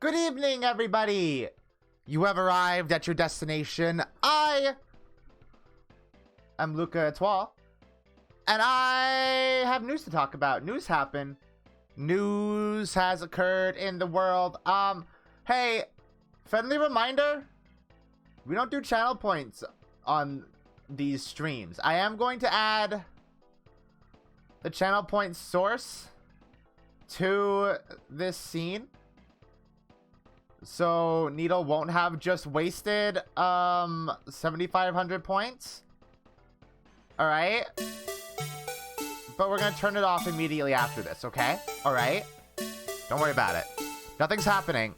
Good evening, everybody! You have arrived at your destination. I am Luka Étoile, and I have news to talk about. News happened. News has occurred in the world. Hey, friendly reminder, we don't do channel points on these streams. I am going to add the channel point source to this scene, so Needle won't have just wasted 7,500 points. Alright, but we're gonna turn it off immediately after this, okay? Alright, don't worry about it. Nothing's happening.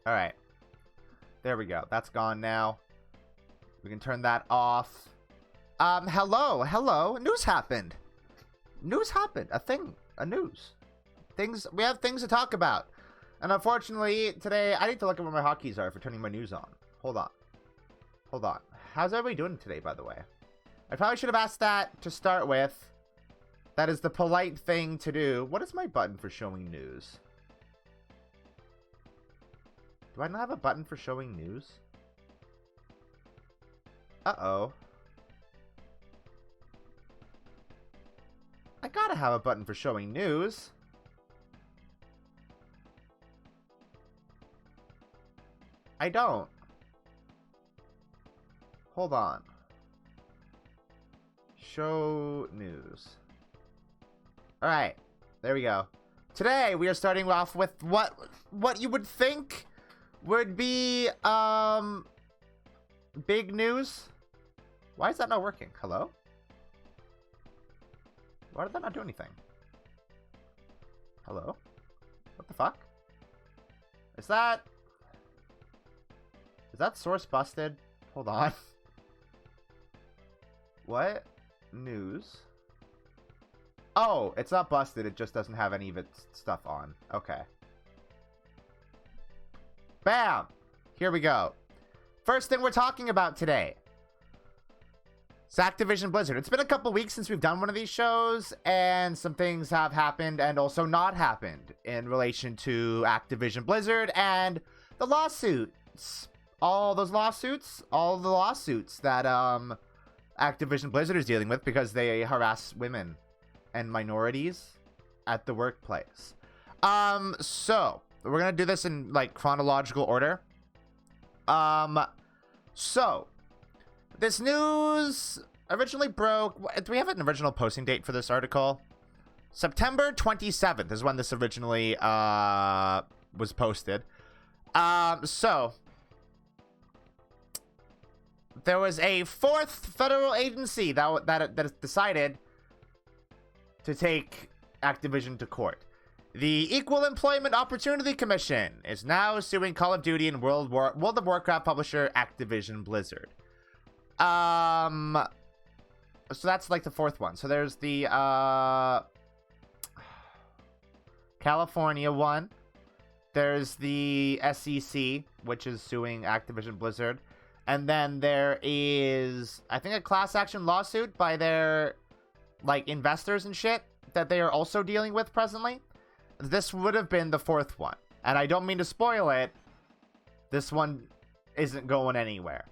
Alright, there we go. That's gone now. We can turn that off. Hello. News happened. News happened. A news. We have things to talk about. And unfortunately, today, I need to look at where my hotkeys are for turning my news on. Hold on. How's everybody doing today, by the way? I probably should have asked that to start with. That is the polite thing to do. What is my button for showing news? Do I not have a button for showing news? Uh-oh. I gotta have a button for showing news. I don't. Hold on. Show news. Alright, there we go. Today we are starting off with what you would think would be big news. Why is that not working? Hello? Why did that not do anything? Hello? What the fuck? Is that source busted? Hold on. What? News? Oh, it's not busted. It just doesn't have any of its stuff on. Okay. Bam! Here we go. First thing we're talking about today. It's Activision Blizzard. It's been a couple weeks since we've done one of these shows, and some things have happened and also not happened in relation to Activision Blizzard and the lawsuits. All the lawsuits that Activision Blizzard is dealing with because they harass women and minorities at the workplace. So we're gonna do this in like chronological order. So this news originally broke. Do we have an original posting date for this article? September 27th is when this originally was posted. So there was a fourth federal agency that decided to take Activision to court. The Equal Employment Opportunity Commission is now suing Call of Duty and World of Warcraft publisher Activision Blizzard. So that's like the fourth one. So there's the California one. There's the SEC, which is suing Activision Blizzard. And then there is, I think, a class action lawsuit by their like investors and shit that they are also dealing with presently. This would have been the fourth one. And I don't mean to spoil it. This one isn't going anywhere.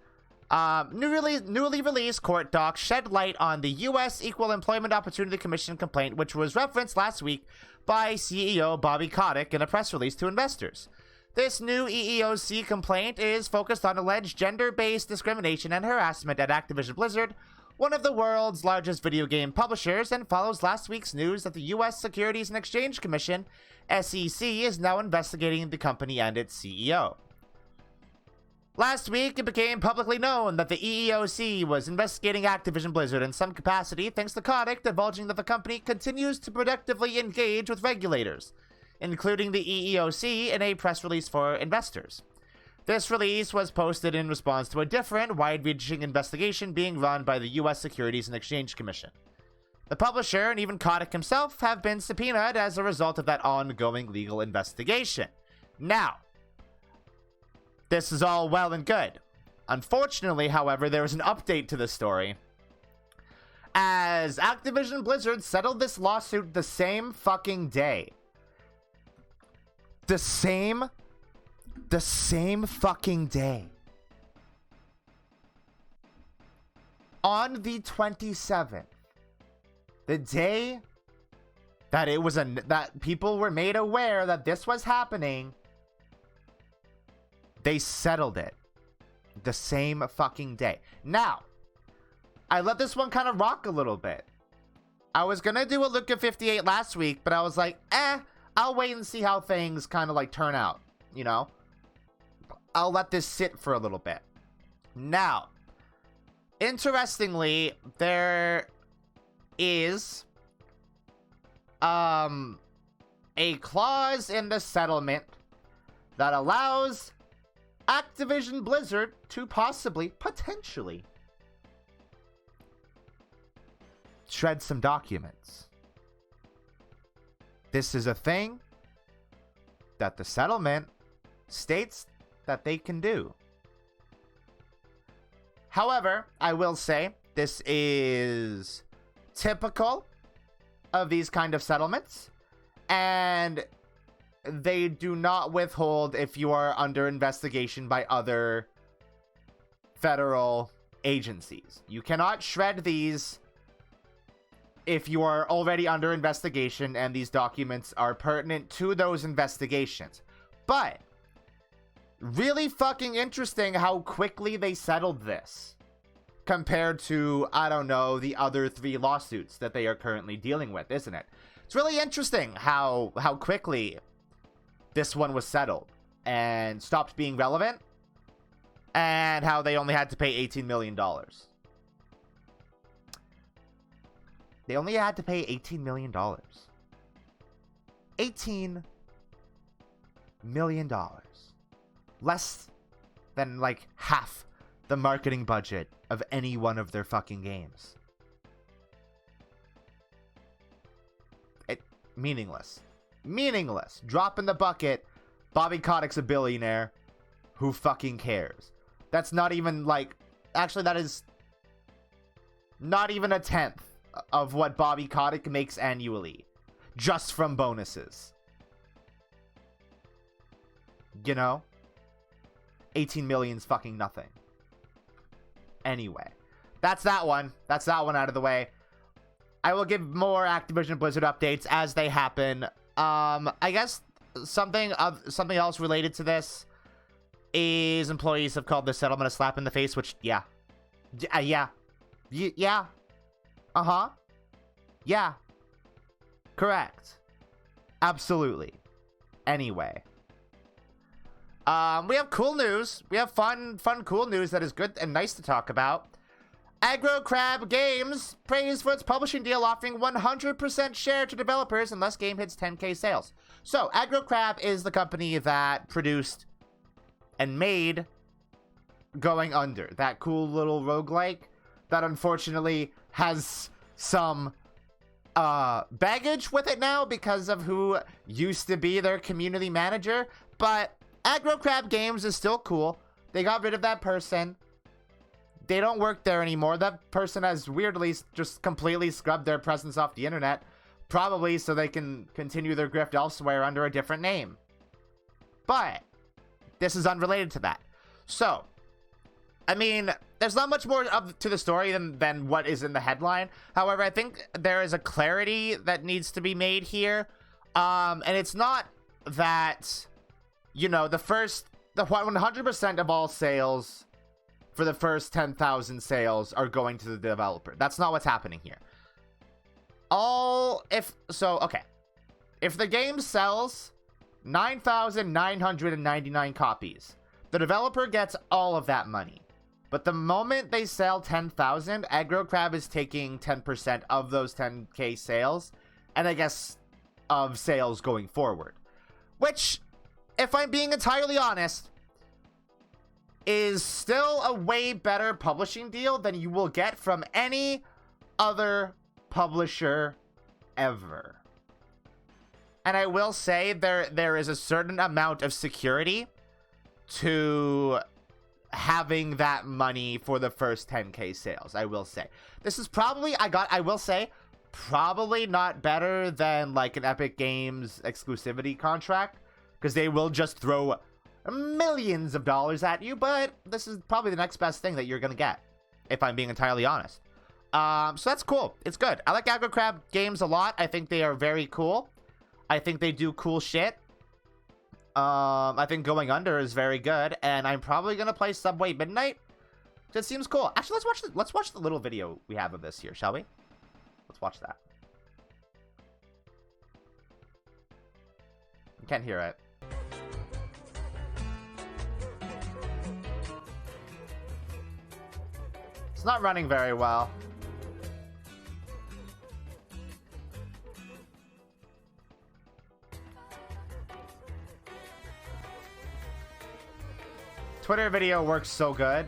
Newly released court docs shed light on the U.S. Equal Employment Opportunity Commission complaint, which was referenced last week by CEO Bobby Kotick in a press release to investors. This new EEOC complaint is focused on alleged gender-based discrimination and harassment at Activision Blizzard, one of the world's largest video game publishers, and follows last week's news that the U.S. Securities and Exchange Commission, SEC, is now investigating the company and its CEO. Last week, it became publicly known that the EEOC was investigating Activision Blizzard in some capacity, thanks to Kotick divulging that the company continues to productively engage with regulators, including the EEOC, in a press release for investors. This release was posted in response to a different, wide-reaching investigation being run by the U.S. Securities and Exchange Commission. The publisher and even Kotick himself have been subpoenaed as a result of that ongoing legal investigation. Now, this is all well and good. Unfortunately, however, there is an update to this story as Activision Blizzard settled this lawsuit the same fucking day. The same fucking day. On the 27th, the day that it was that people were made aware that this was happening, they settled it the same fucking day. Now, I let this one kind of rock a little bit. I was gonna do a LUKA58 last week, but I was like, I'll wait and see how things kind of like turn out, you know? I'll let this sit for a little bit. Now, interestingly, there is a clause in the settlement that allows Activision Blizzard to potentially shred some documents. This is a thing that the settlement states that they can do. However, I will say this is typical of these kind of settlements, and they do not withhold if you are under investigation by other federal agencies. You cannot shred these if you are already under investigation and these documents are pertinent to those investigations. But really fucking interesting how quickly they settled this compared to, I don't know, the other 3 lawsuits that they are currently dealing with, isn't it? It's really interesting how quickly this one was settled and stopped being relevant, and how they only had to pay $18 million. They only had to pay $18 million. $18 million. Less than like half the marketing budget of any one of their fucking games. Meaningless. Meaningless. Drop in the bucket. Bobby Kotick's a billionaire. Who fucking cares? That's not even like... Actually, that is not even a tenth of what Bobby Kotick makes annually. Just from bonuses. You know? 18 million's fucking nothing. Anyway. That's that one. That's that one out of the way. I will give more Activision Blizzard updates as they happen. I guess something else related to this is employees have called this settlement a slap in the face, which, yeah. Yeah. Uh-huh. Yeah. Correct. Absolutely. Anyway. We have cool news. We have fun, cool news that is good and nice to talk about. Aggro Crab Games praised for its publishing deal offering 100% share to developers unless game hits 10k sales. So, Aggro Crab is the company that produced and made Going Under. That cool little roguelike that unfortunately has some baggage with it now because of who used to be their community manager. But Aggro Crab Games is still cool. They got rid of that person. They don't work there anymore. That person has weirdly just completely scrubbed their presence off the internet. Probably so they can continue their grift elsewhere under a different name. But this is unrelated to that. So, I mean, there's not much more to the story than what is in the headline. However, I think there is a clarity that needs to be made here. And it's not that, you know, the 100% of all sales for the first 10,000 sales are going to the developer. That's not what's happening here. If the game sells 9,999 copies, the developer gets all of that money. But the moment they sell 10,000, Aggro Crab is taking 10% of those 10k sales, and I guess of sales going forward. Which, if I'm being entirely honest, is still a way better publishing deal than you will get from any other publisher ever. And I will say there is a certain amount of security to having that money for the first 10k sales. I will say this is probably I will say probably not better than like an Epic Games exclusivity contract, because they will just throw millions of dollars at you, but this is probably the next best thing that you're gonna get, if I'm being entirely honest. So that's cool. It's good. I like Aggro Crab games a lot. I think they are very cool. I think they do cool shit. I think Going Under is very good, and I'm probably gonna play Subway Midnight. It seems cool. Actually, let's watch the little video we have of this here, shall we? Let's watch that. You can't hear it. It's not running very well. Twitter video works so good.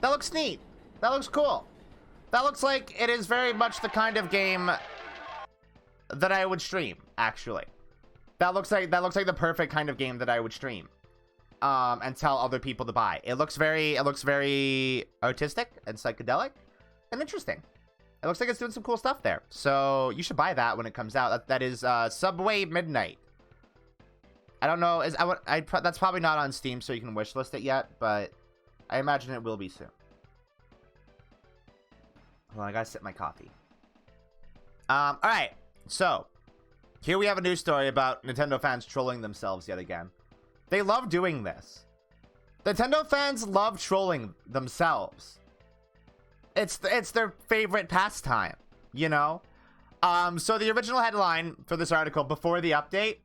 That looks neat. That looks cool. That looks like it is very much the kind of game that I would stream, actually. That looks like the perfect kind of game that I would stream. And tell other people to buy. It looks very artistic and psychedelic and interesting. It looks like it's doing some cool stuff there. So you should buy that when it comes out. That is Subway Midnight. I don't know. That's probably not on Steam, so you can wishlist it yet, but I imagine it will be soon. Hold on, I gotta sip my coffee. Alright, so here we have a news story about Nintendo fans trolling themselves yet again. They love doing this. Nintendo fans love trolling themselves. It's their favorite pastime, you know? So the original headline for this article before the update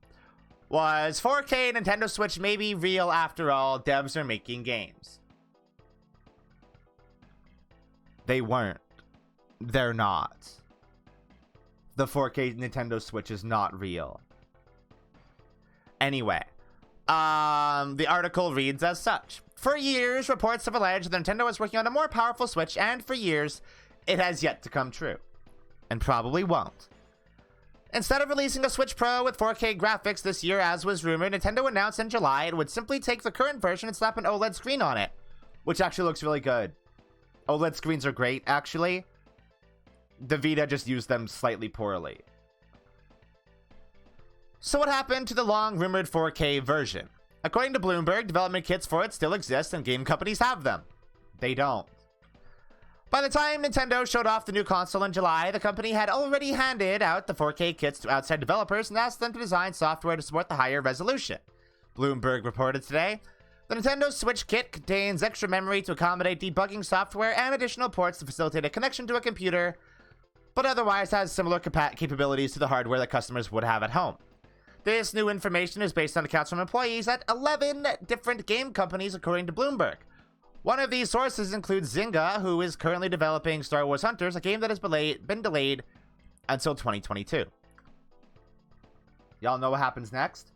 was 4K Nintendo Switch may be real after all, devs are making games. They weren't. They're not. The 4K Nintendo Switch is not real. Anyway, the article reads as such. For years, reports have alleged that Nintendo is working on a more powerful Switch, and for years, it has yet to come true. And probably won't. Instead of releasing a Switch Pro with 4K graphics this year, as was rumored, Nintendo announced in July it would simply take the current version and slap an OLED screen on it, which actually looks really good. OLED screens are great, actually. The Vita just used them slightly poorly. So what happened to the long-rumored 4K version? According to Bloomberg, development kits for it still exist and game companies have them. They don't. By the time Nintendo showed off the new console in July, the company had already handed out the 4K kits to outside developers and asked them to design software to support the higher resolution. Bloomberg reported today, the Nintendo Switch kit contains extra memory to accommodate debugging software and additional ports to facilitate a connection to a computer, but otherwise has similar capabilities to the hardware that customers would have at home. This new information is based on accounts from employees at 11 different game companies, according to Bloomberg. One of these sources includes Zynga, who is currently developing Star Wars Hunters, a game that has been delayed until 2022. Y'all know what happens next?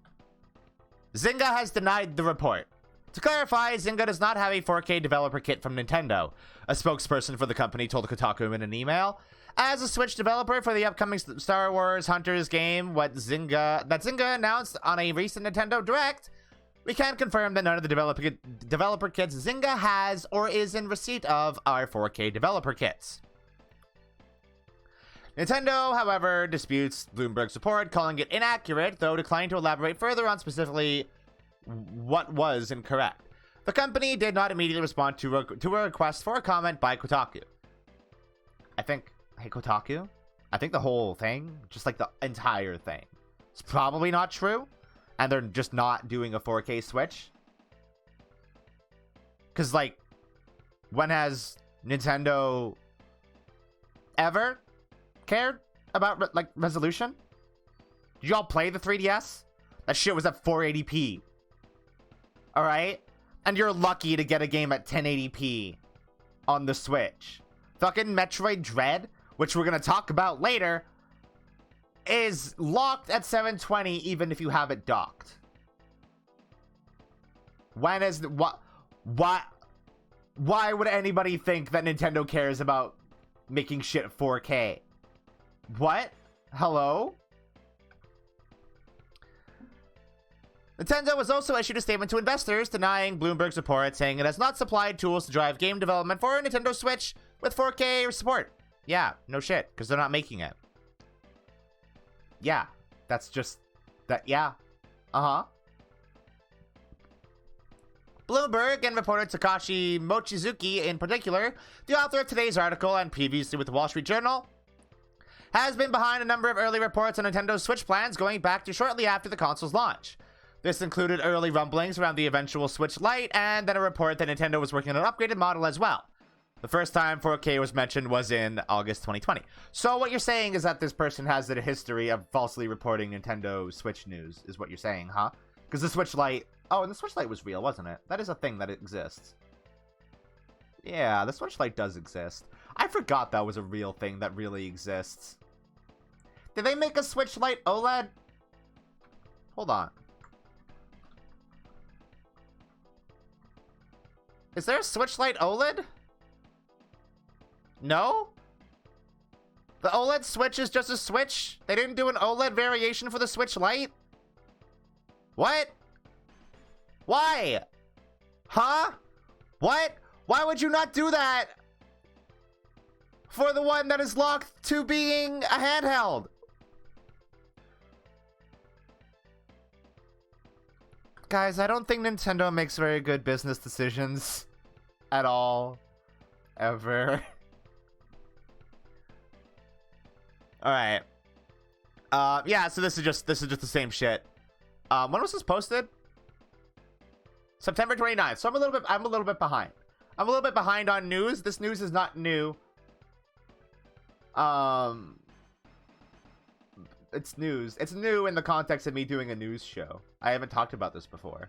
Zynga has denied the report. To clarify, Zynga does not have a 4K developer kit from Nintendo, a spokesperson for the company told Kotaku in an email. As a Switch developer for the upcoming Star Wars Hunters game, Zynga announced on a recent Nintendo Direct, we can confirm that none of the developer kits Zynga has or is in receipt of are 4K developer kits. Nintendo, however, disputes Bloomberg's report, calling it inaccurate, though declining to elaborate further on specifically what was incorrect. The company did not immediately respond to a request for a comment by Kotaku. Hey, Kotaku? I think the whole thing, just like the entire thing, it's probably not true, and they're just not doing a 4K Switch. Because, like, when has Nintendo ever cared about, like, resolution? Did y'all play the 3DS? That shit was at 480p. Alright? And you're lucky to get a game at 1080p on the Switch. Fucking Metroid Dread, which we're going to talk about later, is locked at 720 even if you have it docked. When is the, what? Why would anybody think that Nintendo cares about making shit 4K? What? Hello? Nintendo has also issued a statement to investors denying Bloomberg's report, saying it has not supplied tools to drive game development for a Nintendo Switch with 4K support. Yeah, no shit, because they're not making it. Yeah, that's just... that, yeah. Uh-huh. Bloomberg and reporter Takashi Mochizuki in particular, the author of today's article and previously with the Wall Street Journal, has been behind a number of early reports on Nintendo's Switch plans going back to shortly after the console's launch. This included early rumblings around the eventual Switch Lite, and then a report that Nintendo was working on an upgraded model as well. The first time 4K was mentioned was in August 2020. So what you're saying is that this person has a history of falsely reporting Nintendo Switch news, is what you're saying, huh? Because the Switch Lite... Oh, and the Switch Lite was real, wasn't it? That is a thing that exists. Yeah, the Switch Lite does exist. I forgot that was a real thing that really exists. Did they make a Switch Lite OLED? Hold on. Is there a Switch Lite OLED? No? The OLED Switch is just a Switch? They didn't do an OLED variation for the Switch Lite? What? Why? Huh? What? Why would you not do that for the one that is locked to being a handheld? Guys, I don't think Nintendo makes very good business decisions at all. Ever. Alright. Yeah, so this is just the same shit. When was this posted? September 29th. So I'm a little bit behind. I'm a little bit behind on news. This news is not new. It's news. It's new in the context of me doing a news show. I haven't talked about this before.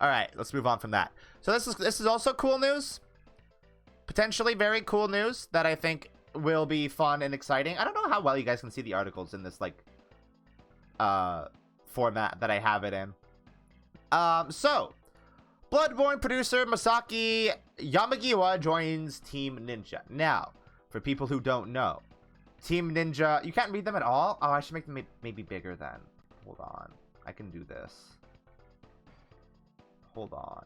All right, let's move on from that. So this is also cool news. Potentially very cool news that I think will be fun and exciting. I don't know how well you guys can see the articles in this like format that I have it in. So Bloodborne producer Masaki Yamagiwa joins Team Ninja. Now, for people who don't know, Team Ninja, you can't read them at all? Oh, I should make them maybe bigger then. Hold on. I can do this. Hold on.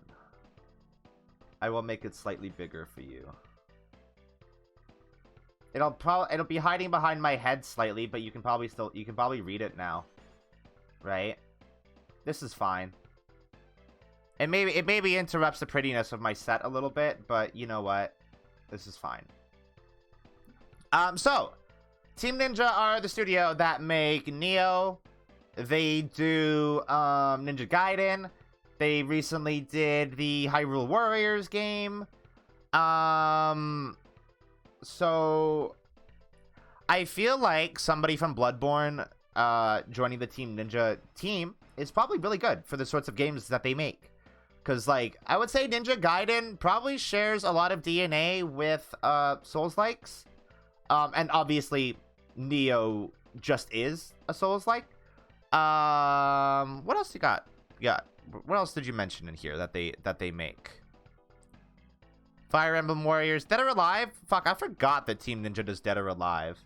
I will make it slightly bigger for you. It'll be hiding behind my head slightly, but you can probably read it now. Right? This is fine. It maybe interrupts the prettiness of my set a little bit, but you know what? This is fine. So Team Ninja are the studio that make Nioh. They do Ninja Gaiden. They recently did the Hyrule Warriors game. So I feel like somebody from Bloodborne joining the Team Ninja team is probably really good for the sorts of games that they make. Because, like, I would say Ninja Gaiden probably shares a lot of DNA with Souls-likes. And obviously, Nioh just is a Souls-like. What else you got? Yeah. What else did you mention in here that they make? Fire Emblem Warriors. Dead or Alive? Fuck, I forgot that Team Ninja does Dead or Alive.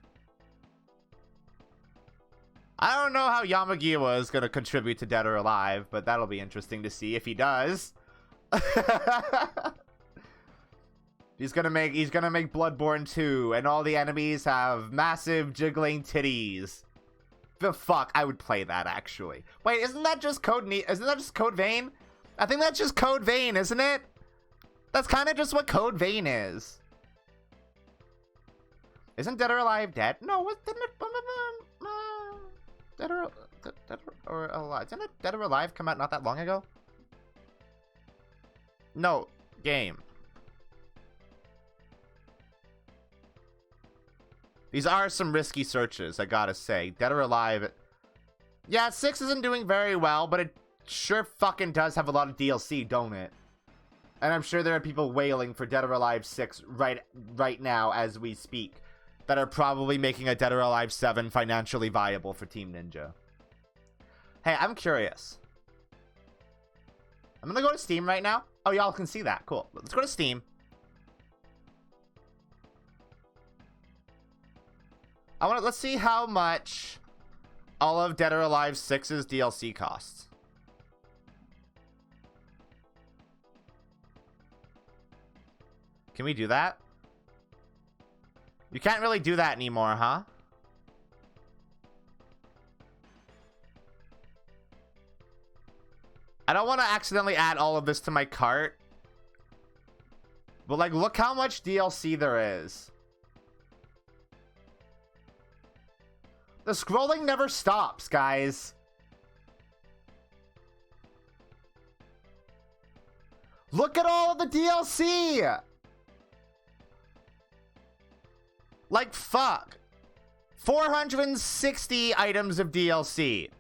I don't know how Yamagiwa is going to contribute to Dead or Alive, but that'll be interesting to see if he does. He's gonna make Bloodborne 2, and all the enemies have massive jiggling titties. The fuck, I would play that actually. Wait, isn't that just Code Vein? I think that's just Code Vein, isn't it? That's kind of just what Code Vein is. Isn't Dead or Alive dead? No, didn't it? Dead or Alive? Didn't Dead or Alive come out not that long ago? No, game. These are some risky searches, I gotta say. Dead or Alive. Yeah, 6 isn't doing very well, but it sure fucking does have a lot of DLC, don't it? And I'm sure there are people wailing for Dead or Alive 6 right now as we speak that are probably making a Dead or Alive 7 financially viable for Team Ninja. Hey, I'm curious. I'm gonna go to Steam right now. Oh, y'all can see that. Cool. Let's go to Steam. Let's see how much all of Dead or Alive 6's DLC costs. Can we do that? You can't really do that anymore, huh? I don't want to accidentally add all of this to my cart. But, like, look how much DLC there is. The scrolling never stops, guys. Look at all of the DLC! Like, fuck. 460 items of DLC.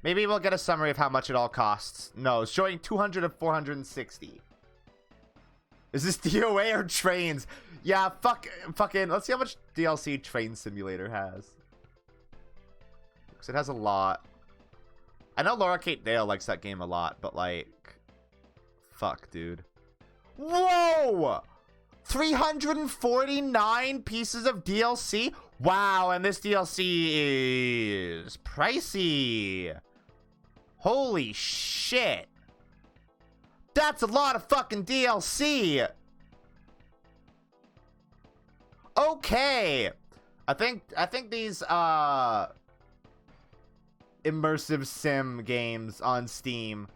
Maybe we'll get a summary of how much it all costs. No, it's showing 200 of 460. Is this DOA or trains? Yeah, fucking. Let's see how much DLC Train Simulator has. Because it has a lot. I know Laura Kate Dale likes that game a lot, but like, fuck, dude. Whoa! 349 pieces of DLC? Wow, and this DLC is pricey. Holy shit. That's a lot of fucking DLC. Okay. I think these immersive sim games on Steam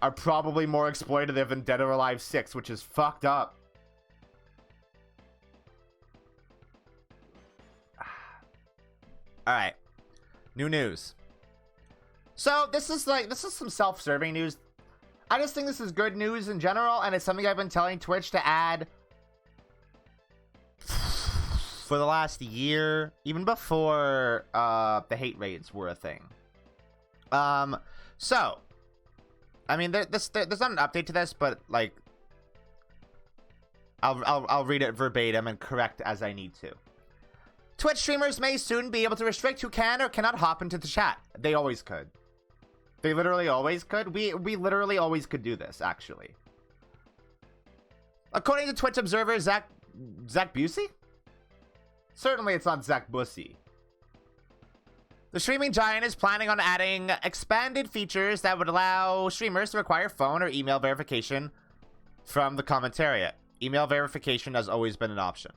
are probably more exploitative than Dead or Alive 6, which is fucked up. All right. New news. So, this is some self-serving news. I just think this is good news in general, and it's something I've been telling Twitch to add for the last year, even before the hate raids were a thing. So, I mean, there's not an update to this, but like, I'll read it verbatim and correct as I need to. Twitch streamers may soon be able to restrict who can or cannot hop into the chat. They always could. They literally always could. We literally always could do this, actually. According to Twitch observer Zach Busey? Certainly it's not Zach Bussy. The streaming giant is planning on adding expanded features that would allow streamers to require phone or email verification from the commentariat. Email verification has always been an option.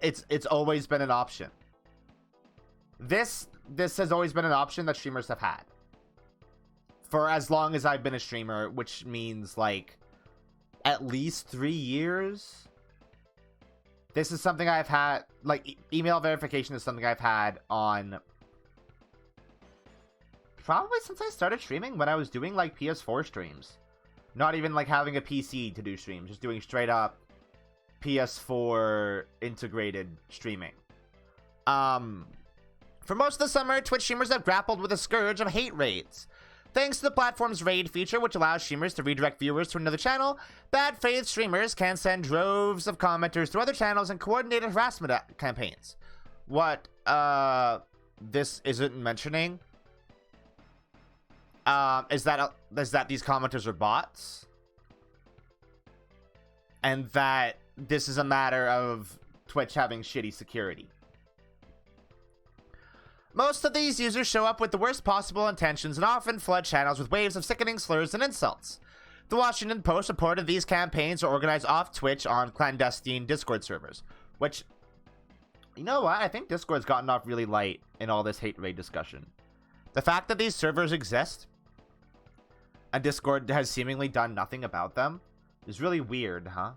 It's always been an option. This has always been an option that streamers have had for as long as I've been a streamer, which means like at least 3 years. This is something I've had, like, email verification is something I've had on probably since I started streaming, when I was doing like PS4 streams. Not even like having a PC to do streams, just doing straight up PS4 integrated streaming. For most of the summer, Twitch streamers have grappled with a scourge of hate raids. Thanks to the platform's raid feature, which allows streamers to redirect viewers to another channel, bad faith streamers can send droves of commenters to other channels and coordinated harassment campaigns. What this isn't mentioning is that these commenters are bots, and that this is a matter of Twitch having shitty security. Most of these users show up with the worst possible intentions and often flood channels with waves of sickening slurs and insults. The Washington Post reported these campaigns are organized off Twitch on clandestine Discord servers, which, you know what, I think Discord's gotten off really light in all this hate raid discussion. The fact that these servers exist and Discord has seemingly done nothing about them is really weird, huh?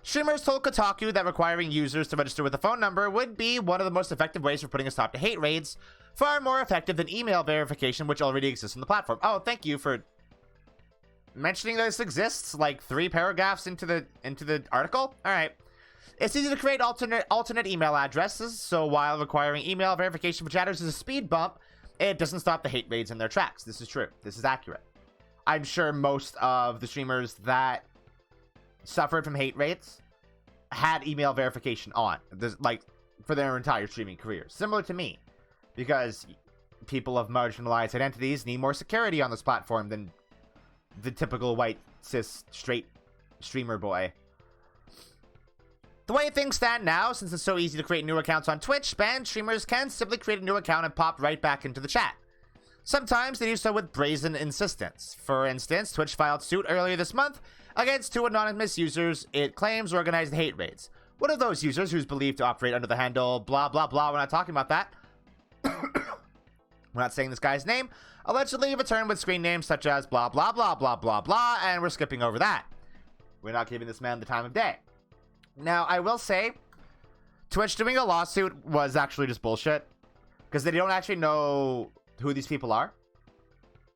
Streamers told Kotaku that requiring users to register with a phone number would be one of the most effective ways for putting a stop to hate raids, far more effective than email verification, which already exists on the platform. Oh, thank you for mentioning that this exists, like 3 paragraphs into the article. All right. It's easy to create alternate email addresses, so while requiring email verification for chatters is a speed bump, it doesn't stop the hate raids in their tracks. This is true. This is accurate. I'm sure most of the streamers that suffered from hate raids had email verification on, like, for their entire streaming career, similar to me, because people of marginalized identities need more security on this platform than the typical white, cis, straight streamer boy. The way things stand now, since it's so easy to create new accounts on Twitch, banned streamers can simply create a new account and pop right back into the chat. Sometimes they do so with brazen insistence. For instance, Twitch filed suit earlier this month against 2 anonymous users it claims organized hate raids. One of those users, who's believed to operate under the handle blah blah blah, we're not talking about that. We're not saying this guy's name, allegedly returned with screen names such as blah blah blah blah blah blah, and we're skipping over that. We're not giving this man the time of day. Now, I will say, Twitch doing a lawsuit was actually just bullshit, because they don't actually know who these people are.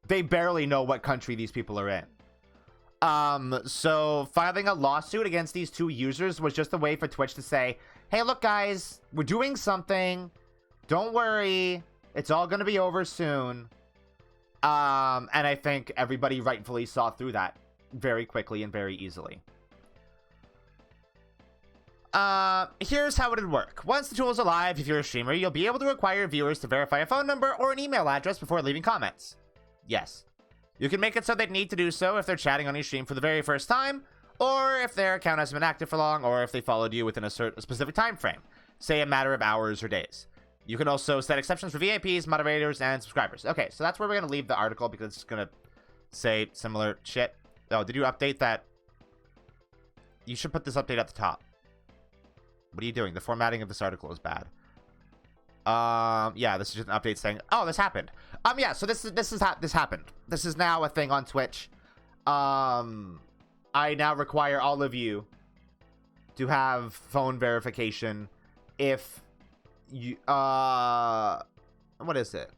They barely know what country these people are in. So filing a lawsuit against these 2 users was just a way for Twitch to say, hey, look, guys, we're doing something. Don't worry. It's all going to be over soon. And I think everybody rightfully saw through that very quickly and very easily. Here's how it would work. Once the tool is alive, if you're a streamer, you'll be able to require viewers to verify a phone number or an email address before leaving comments. Yes. You can make it so they need to do so if they're chatting on your stream for the very first time, or if their account hasn't been active for long, or if they followed you within a specific time frame, say a matter of hours or days. You can also set exceptions for VIPs, moderators, and subscribers. Okay, so that's where we're going to leave the article because it's going to say similar shit. Oh, did you update that? You should put this update at the top. What are you doing? The formatting of this article is bad. Yeah, this is just an update saying, oh, this happened. Yeah, so this happened. This is now a thing on Twitch. I now require all of you to have phone verification if you, what is it?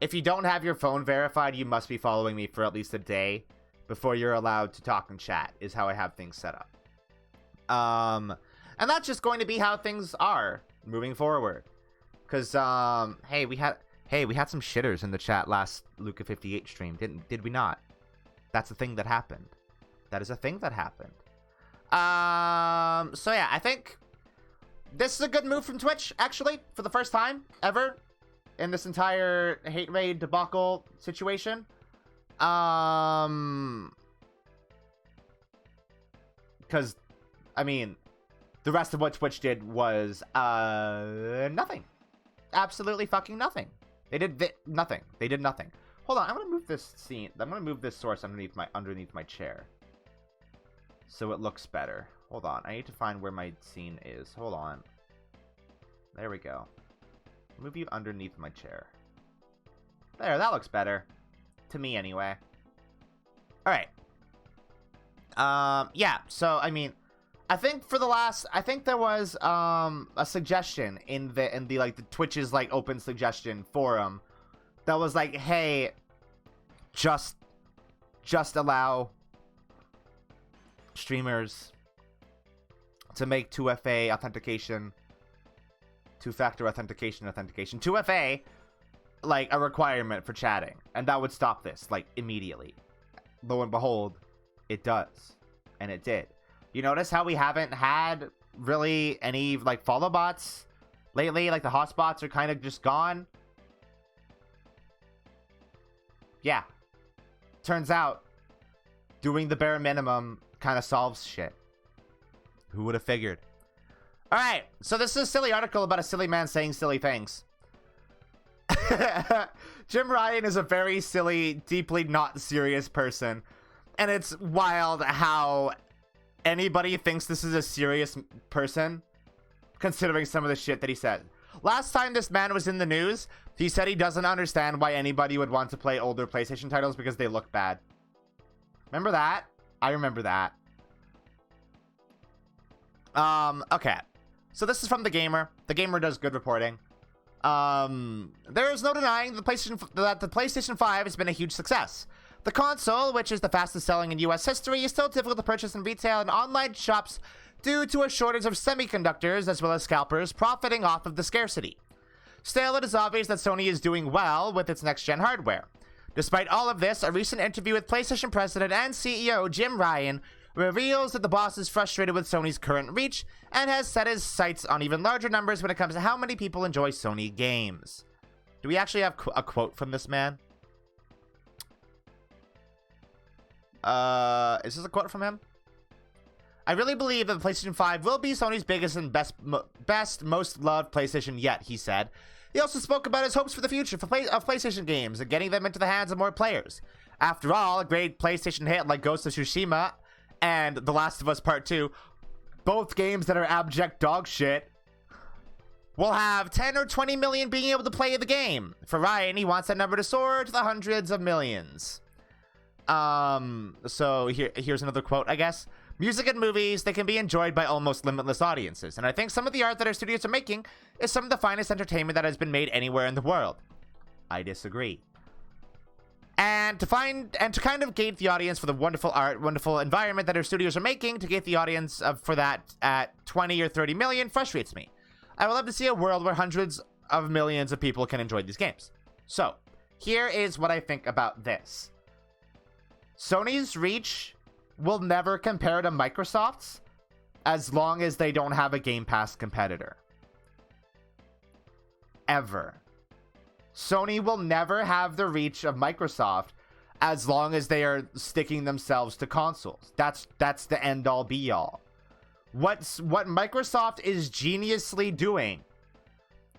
If you don't have your phone verified, you must be following me for at least a day before you're allowed to talk and chat, is how I have things set up. And that's just going to be how things are moving forward. Because, hey, we had some shitters in the chat last LUKA58 stream, did we not? That's a thing that happened. That is a thing that happened. So yeah, I think this is a good move from Twitch, actually, for the first time ever in this entire hate raid debacle situation. Because, I mean, the rest of what Twitch did was, nothing. Absolutely fucking nothing. They did nothing. They did nothing. Hold on, I'm gonna move this scene. I'm gonna move this source underneath my chair, so it looks better. Hold on, I need to find where my scene is. Hold on. There we go. Move you underneath my chair. There, that looks better. To me, anyway. Alright. Yeah, so, I mean, I think for the last, I think there was, a suggestion in the, like, the Twitch's, like, open suggestion forum that was like, hey, just allow streamers to make 2FA authentication, 2-factor authentication, 2FA, like, a requirement for chatting. And that would stop this, like, immediately. Lo and behold, it does. And it did. You notice how we haven't had really any, like, follow bots lately? Like, the hotspots are kind of just gone. Yeah. Turns out, doing the bare minimum kind of solves shit. Who would have figured? Alright, so this is a silly article about a silly man saying silly things. Jim Ryan is a very silly, deeply not serious person. And it's wild how anybody thinks this is a serious person, considering some of the shit that he said. Last time this man was in the news, he said he doesn't understand why anybody would want to play older PlayStation titles because they look bad. Remember that? I remember that. Okay. So this is from The Gamer. The Gamer does good reporting. There is no denying that the PlayStation 5 has been a huge success. The console, which is the fastest selling in US history, is still difficult to purchase in retail and online shops due to a shortage of semiconductors as well as scalpers profiting off of the scarcity. Still, it is obvious that Sony is doing well with its next-gen hardware. Despite all of this, a recent interview with PlayStation president and CEO Jim Ryan reveals that the boss is frustrated with Sony's current reach and has set his sights on even larger numbers when it comes to how many people enjoy Sony games. Do we actually have a quote from this man? Is this a quote from him? I really believe that the PlayStation 5 will be Sony's biggest and best, most loved PlayStation yet, he said. He also spoke about his hopes for the future of PlayStation games and getting them into the hands of more players. After all, a great PlayStation hit like Ghost of Tsushima and The Last of Us Part 2, both games that are abject dog shit, will have 10 or 20 million being able to play the game. For Ryan, he wants that number to soar to the hundreds of millions. So here's another quote, I guess. Music and movies, they can be enjoyed by almost limitless audiences, and I think some of the art that our studios are making is some of the finest entertainment that has been made anywhere in the world. I disagree. And to kind of gate the audience for the wonderful art, wonderful environment that our studios are making, to gate the audience for that at 20 or 30 million frustrates me. I would love to see a world where hundreds of millions of people can enjoy these games. So, here is what I think about this. Sony's reach will never compare to Microsoft's as long as they don't have a Game Pass competitor. Ever. Sony will never have the reach of Microsoft as long as they are sticking themselves to consoles. That's the end all be all. What Microsoft is geniusly doing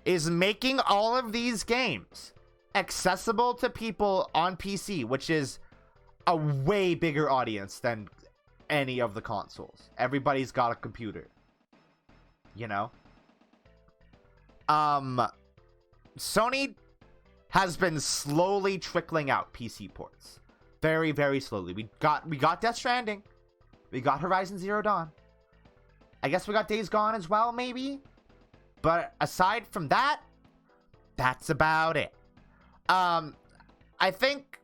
is making all of these games accessible to people on PC, which is a way bigger audience than any of the consoles. Everybody's got a computer. You know? Sony has been slowly trickling out PC ports. Very, very slowly. We got Death Stranding. We got Horizon Zero Dawn. I guess we got Days Gone as well, maybe? But aside from that, that's about it. I think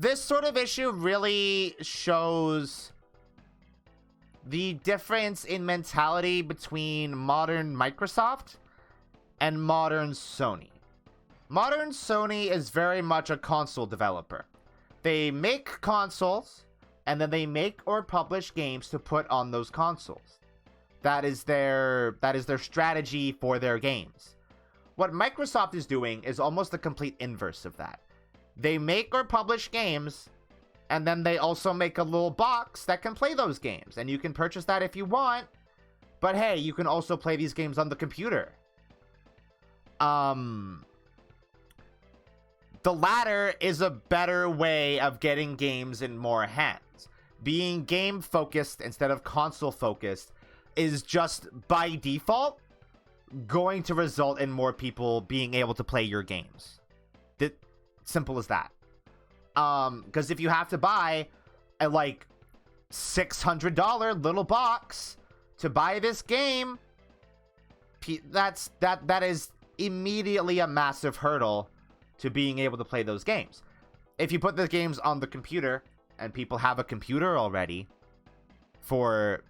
this sort of issue really shows the difference in mentality between modern Microsoft and modern Sony. Modern Sony is very much a console developer. They make consoles, and then they make or publish games to put on those consoles. That is their strategy for their games. What Microsoft is doing is almost the complete inverse of that. They make or publish games, and then they also make a little box that can play those games. And you can purchase that if you want, but hey, you can also play these games on the computer. The latter is a better way of getting games in more hands. Being game focused instead of console focused is just by default going to result in more people being able to play your games. Simple as that. Because if you have to buy a like $600 little box to buy this game, that is immediately a massive hurdle to being able to play those games. If you put the games on the computer and people have a computer already for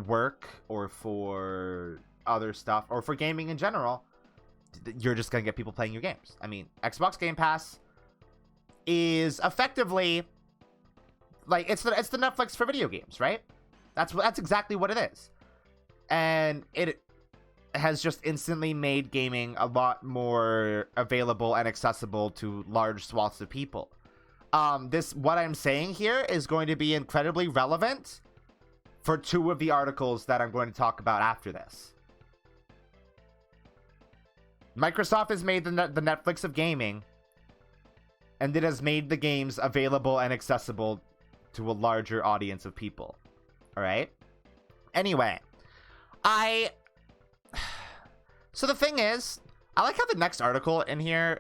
work or for other stuff or for gaming in general, you're just gonna get people playing your games. I mean, Xbox Game Pass is effectively like it's the Netflix for video games, right? That's exactly what it is. And it has just instantly made gaming a lot more available and accessible to large swaths of people. What I'm saying here is going to be incredibly relevant for two of the articles that I'm going to talk about after this. Microsoft has made the Netflix of gaming, and it has made the games available and accessible to a larger audience of people. All right? Anyway, so the thing is, I like how the next article in here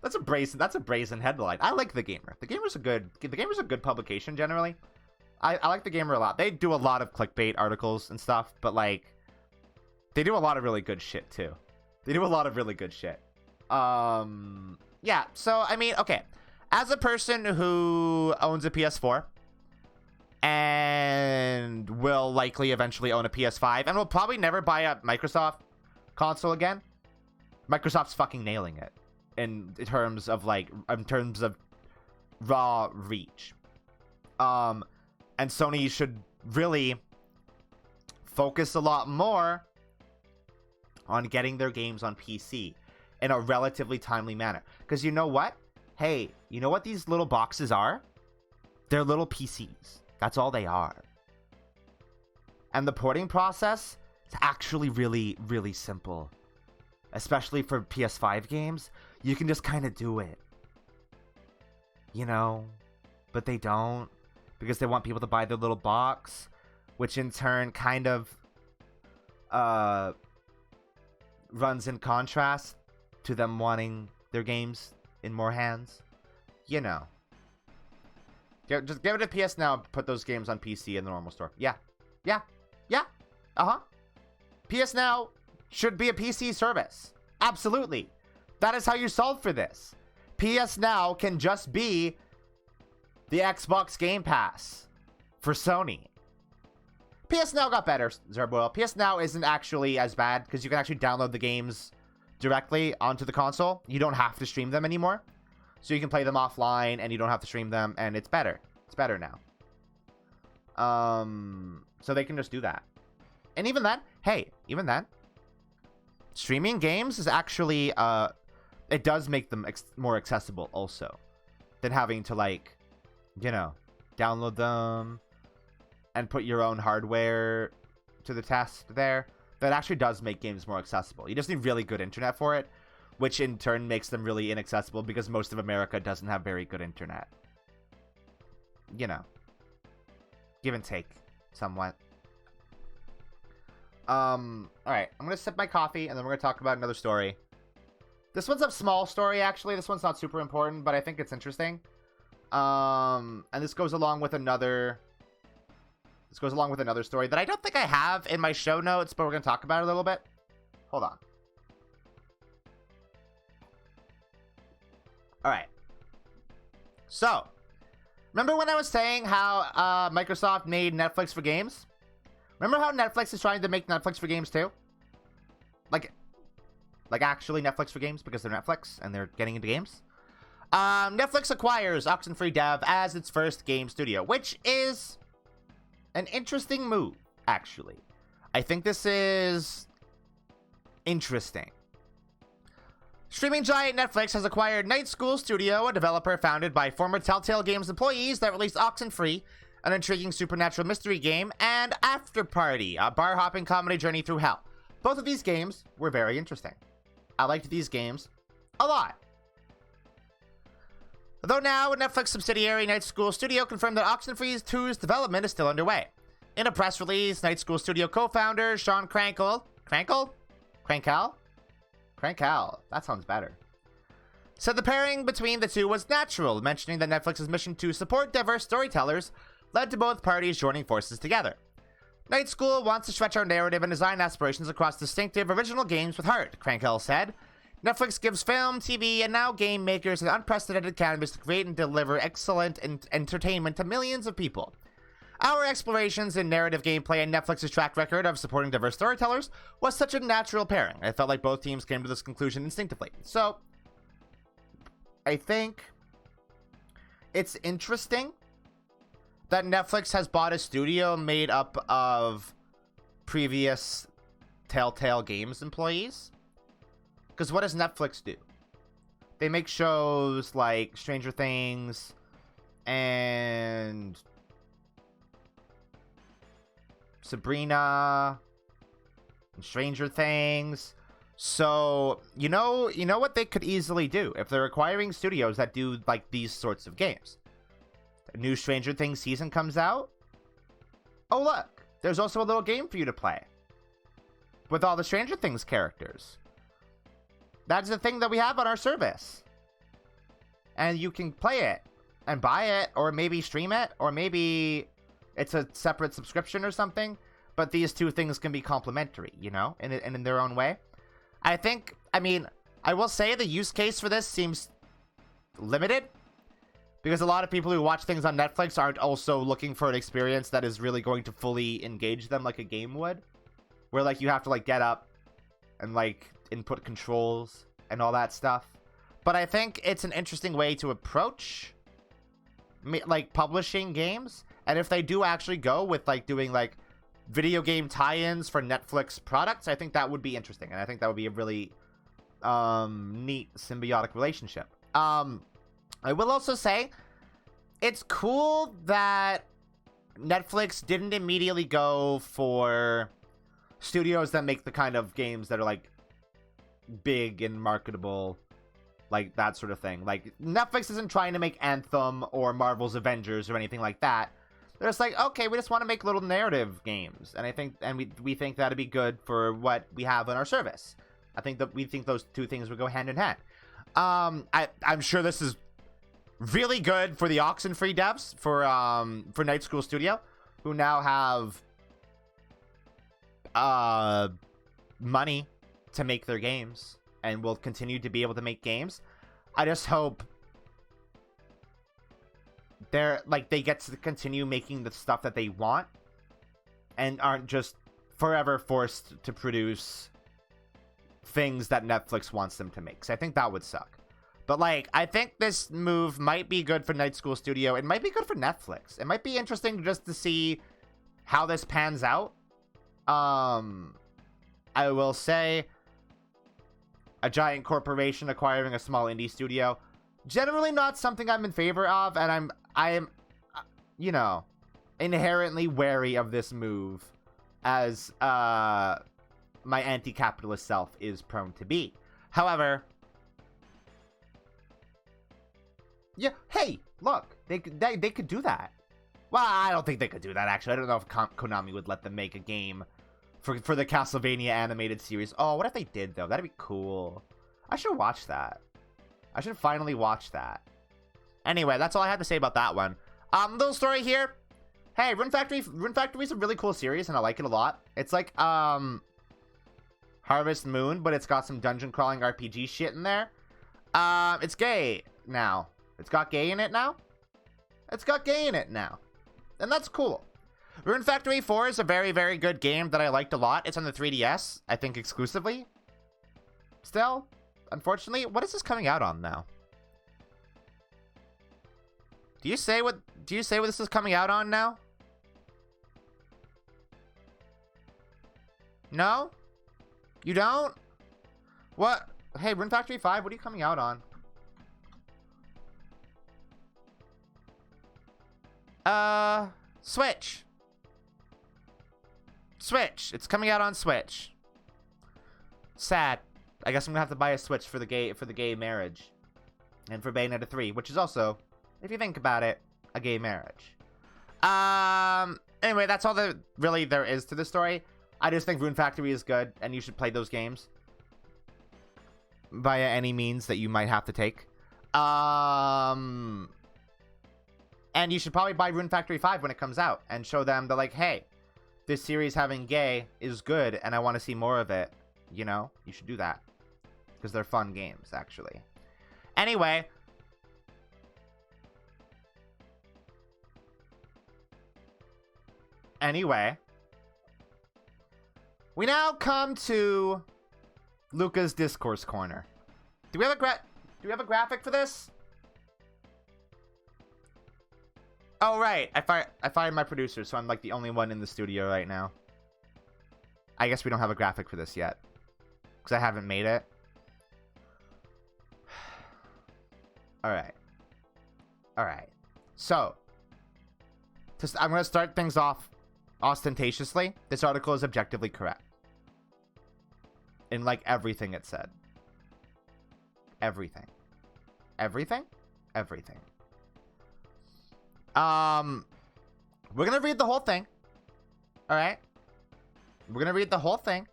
That's a brazen headline. I like The Gamer. The Gamer's a good publication generally. I like The Gamer a lot. They do a lot of clickbait articles and stuff, but like they do a lot of really good shit too. Yeah, so I mean, okay. As a person who owns a PS4 and will likely eventually own a PS5 and will probably never buy a Microsoft console again, Microsoft's fucking nailing it in terms of raw reach. And Sony should really focus a lot more on getting their games on PC in a relatively timely manner. Because you know what? Hey, you know what these little boxes are? They're little PCs. That's all they are. And the porting process is actually really, really simple. Especially for PS5 games. You can just kind of do it. You know? But they don't. Because they want people to buy their little box. Which in turn kind of runs in contrast to them wanting their games in more hands. You know. Just give it a PS Now. Put those games on PC in the normal store. Yeah. PS Now should be a PC service. Absolutely. That is how you solve for this. PS Now can just be the Xbox Game Pass for Sony. PS Now got better, Zerboil. PS Now isn't actually as bad because you can actually download the games directly onto the console. You don't have to stream them anymore. So you can play them offline and you don't have to stream them, and it's better. It's better now. So they can just do that. And even then, even then, streaming games is actually, it does make them more accessible also than having to, like, you know, download them and put your own hardware to the test there. That actually does make games more accessible. You just need really good internet for it, which in turn makes them really inaccessible because most of America doesn't have very good internet. You know, give and take somewhat. Alright, I'm gonna sip my coffee and then we're gonna talk about another story. This one's a small story, actually. This one's not super important, but I think it's interesting. And this goes along with another story that I don't think I have in my show notes, but we're gonna talk about it a little bit. Hold on. Alright. So, remember when I was saying how Microsoft made Netflix for games? Remember how Netflix is trying to make Netflix for games too? Like actually Netflix for games because they're Netflix and they're getting into games? Netflix acquires Oxenfree Dev as its first game studio, which is an interesting move, actually. I think this is interesting. Streaming giant Netflix has acquired Night School Studio, a developer founded by former Telltale Games employees that released Oxenfree, an intriguing supernatural mystery game, and After Party, a bar-hopping comedy journey through hell. Both of these games were very interesting. I liked these games a lot. Though now, a Netflix subsidiary, Night School Studio, confirmed that Oxenfree 2's development is still underway. In a press release, Night School Studio co-founder Sean Crankle, that sounds better, said the pairing between the two was natural, mentioning that Netflix's mission to support diverse storytellers led to both parties joining forces together. Night School wants to stretch our narrative and design aspirations across distinctive original games with heart, Crankle said. Netflix gives film, TV, and now game makers an unprecedented canvas to create and deliver excellent entertainment to millions of people. Our explorations in narrative gameplay and Netflix's track record of supporting diverse storytellers was such a natural pairing. I felt like both teams came to this conclusion instinctively. So, I think it's interesting that Netflix has bought a studio made up of previous Telltale Games employees. Because what does Netflix do? They make shows like Stranger Things and Sabrina and Stranger Things. So, you know what they could easily do if they're acquiring studios that do like these sorts of games. A new Stranger Things season comes out. Oh, look, there's also a little game for you to play with all the Stranger Things characters. That's the thing that we have on our service. And you can play it and buy it or maybe stream it or maybe it's a separate subscription or something. But these two things can be complementary, you know, in their own way. I will say the use case for this seems limited. Because a lot of people who watch things on Netflix aren't also looking for an experience that is really going to fully engage them like a game would. Where, like, you have to, like, get up and, like, input controls and all that stuff. But I think it's an interesting way to approach like publishing games, and if they do actually go with like doing like video game tie-ins for Netflix products, I think that would be interesting, and I think that would be a really neat symbiotic relationship. I will also say it's cool that Netflix didn't immediately go for studios that make the kind of games that are like big and marketable, like that sort of thing. Like Netflix isn't trying to make Anthem or Marvel's Avengers or anything like that. They're just like, okay, we just want to make little narrative games, and I think, and we think that'd be good for what we have on our service. I think that we think those two things would go hand in hand. I'm sure this is really good for the Oxenfree devs for Night School Studio, who now have money to make their games and will continue to be able to make games. I just hope they get to continue making the stuff that they want and aren't just forever forced to produce things that Netflix wants them to make. So I think that would suck. But like, I think this move might be good for Night School Studio. It might be good for Netflix. It might be interesting just to see how this pans out. I will say, a giant corporation acquiring a small indie studio, generally not something I'm in favor of, and I am, you know, inherently wary of this move, as my anti-capitalist self is prone to be. However, yeah, hey, look, they could do that. Well, I don't think they could do that, actually. I don't know if Konami would let them make a game for the Castlevania animated series. Oh, what if they did, though? That'd be cool. I should watch that. I should finally watch that. Anyway, that's all I had to say about that one. Little story here. Hey, Rune Factory is a really cool series, and I like it a lot. It's like, Harvest Moon, but it's got some dungeon crawling RPG shit in there. It's gay now. It's got gay in it now. It's got gay in it now. And that's cool. Rune Factory 4 is a very, very good game that I liked a lot. It's on the 3DS, I think exclusively. Still, unfortunately, what is this coming out on now? Do you say what this is coming out on now? No? You don't? What? Hey, Rune Factory 5, what are you coming out on? Switch. Switch. It's coming out on Switch. Sad. I guess I'm gonna have to buy a Switch for the gay marriage. And for Bayonetta 3, which is also, if you think about it, a gay marriage. Anyway, that's all that really there is to the story. I just think Rune Factory is good, and you should play those games via any means that you might have to take. And you should probably buy Rune Factory 5 when it comes out and show them that, like, hey, this series having gay is good, and I want to see more of it. You know? You should do that. Because they're fun games, actually. Anyway. We now come to Luka's Discourse Corner. Do we have a graphic for this? Oh, right. I fired my producer, so I'm like the only one in the studio right now. I guess we don't have a graphic for this yet. Because I haven't made it. Alright. Alright. So, I'm going to start things off ostentatiously. This article is objectively correct. In, like, everything it said. Everything. Everything? Everything. We're gonna read the whole thing. Alright? We're gonna read the whole thing.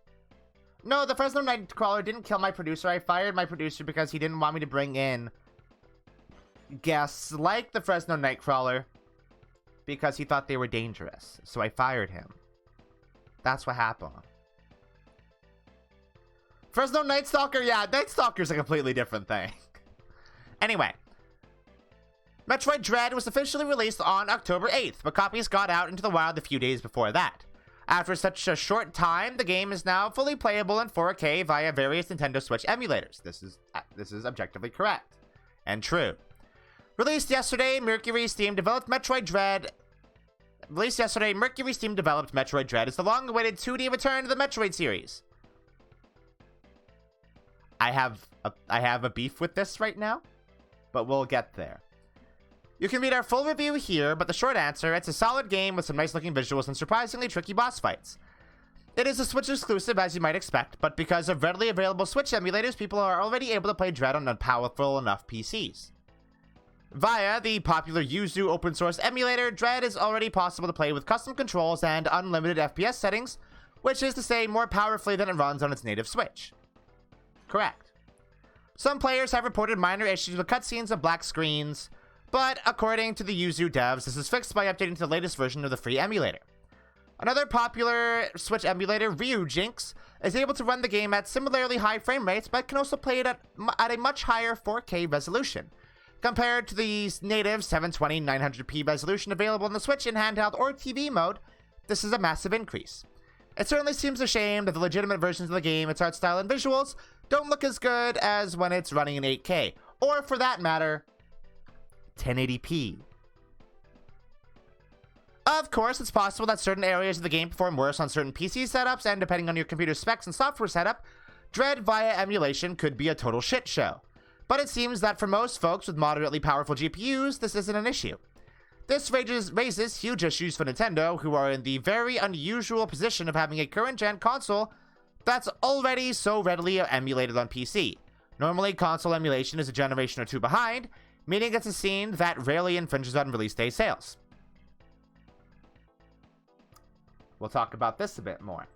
No, the Fresno Nightcrawler didn't kill my producer. I fired my producer because he didn't want me to bring in guests like the Fresno Nightcrawler because he thought they were dangerous. So I fired him. That's what happened. Fresno Night Stalker? Yeah, Night Stalker's a completely different thing. Anyway. Metroid Dread was officially released on October 8th, but copies got out into the wild a few days before that. After such a short time, the game is now fully playable in 4K via various Nintendo Switch emulators. This is objectively correct and true. Released yesterday, Mercury Steam developed Metroid Dread. Released yesterday, Mercury Steam developed Metroid Dread is the long-awaited 2D return to the Metroid series. I have a beef with this right now, but we'll get there. You can read our full review here, but the short answer, it's a solid game with some nice-looking visuals and surprisingly tricky boss fights. It is a Switch exclusive, as you might expect, but because of readily available Switch emulators, people are already able to play Dread on powerful enough PCs. Via the popular Yuzu open-source emulator, Dread is already possible to play with custom controls and unlimited FPS settings, which is to say more powerfully than it runs on its native Switch. Correct. Some players have reported minor issues with cutscenes and black screens, but according to the Yuzu devs, this is fixed by updating to the latest version of the free emulator. Another popular Switch emulator, Ryujinx, is able to run the game at similarly high frame rates, but can also play it at a much higher 4K resolution. Compared to the native 720 900p resolution available on the Switch in handheld or TV mode, this is a massive increase. It certainly seems a shame that the legitimate versions of the game, its art style and visuals, don't look as good as when it's running in 8K, or for that matter, 1080p. Of course, it's possible that certain areas of the game perform worse on certain PC setups, and depending on your computer specs and software setup, Dread via emulation could be a total shit show. But it seems that for most folks with moderately powerful GPUs, this isn't an issue. This raises huge issues for Nintendo, who are in the very unusual position of having a current-gen console that's already so readily emulated on PC. Normally, console emulation is a generation or two behind, meaning it's a scene that rarely infringes on release day sales. We'll talk about this a bit more.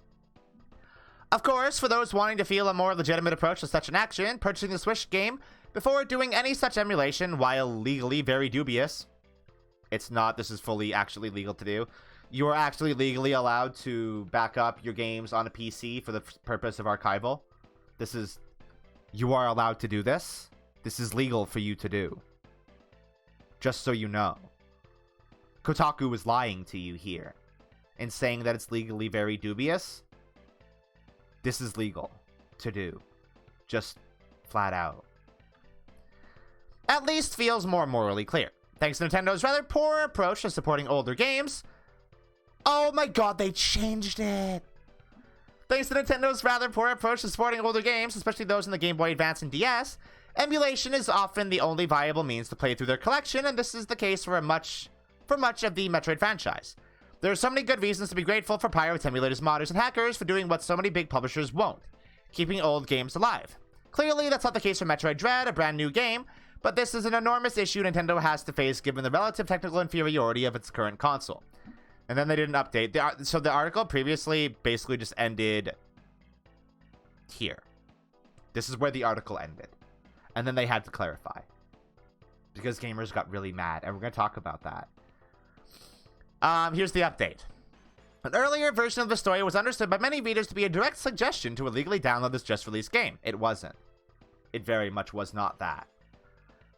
Of course, for those wanting to feel a more legitimate approach to such an action, purchasing the Switch game before doing any such emulation, while legally very dubious, it's not, this is fully actually legal to do. You are actually legally allowed to back up your games on a PC for the purpose of archival. You are allowed to do this. This is legal for you to do. Just so you know. Kotaku is lying to you here in saying that it's legally very dubious. This is legal to do. Just flat out. At least feels more morally clear. Thanks to Nintendo's rather poor approach to supporting older games. Oh my god, they changed it! Thanks to Nintendo's rather poor approach to supporting older games, especially those in the Game Boy Advance and DS, emulation is often the only viable means to play through their collection, and this is the case for much of the Metroid franchise. There are so many good reasons to be grateful for pirates, emulators, modders, and hackers for doing what so many big publishers won't, keeping old games alive. Clearly, that's not the case for Metroid Dread, a brand new game, but this is an enormous issue Nintendo has to face given the relative technical inferiority of its current console. And then they did an update. So the article previously basically just ended here. This is where the article ended. And then they had to clarify. Because gamers got really mad, and we're going to talk about that. Here's the update. An earlier version of the story was understood by many readers to be a direct suggestion to illegally download this just-released game. It wasn't. It very much was not that.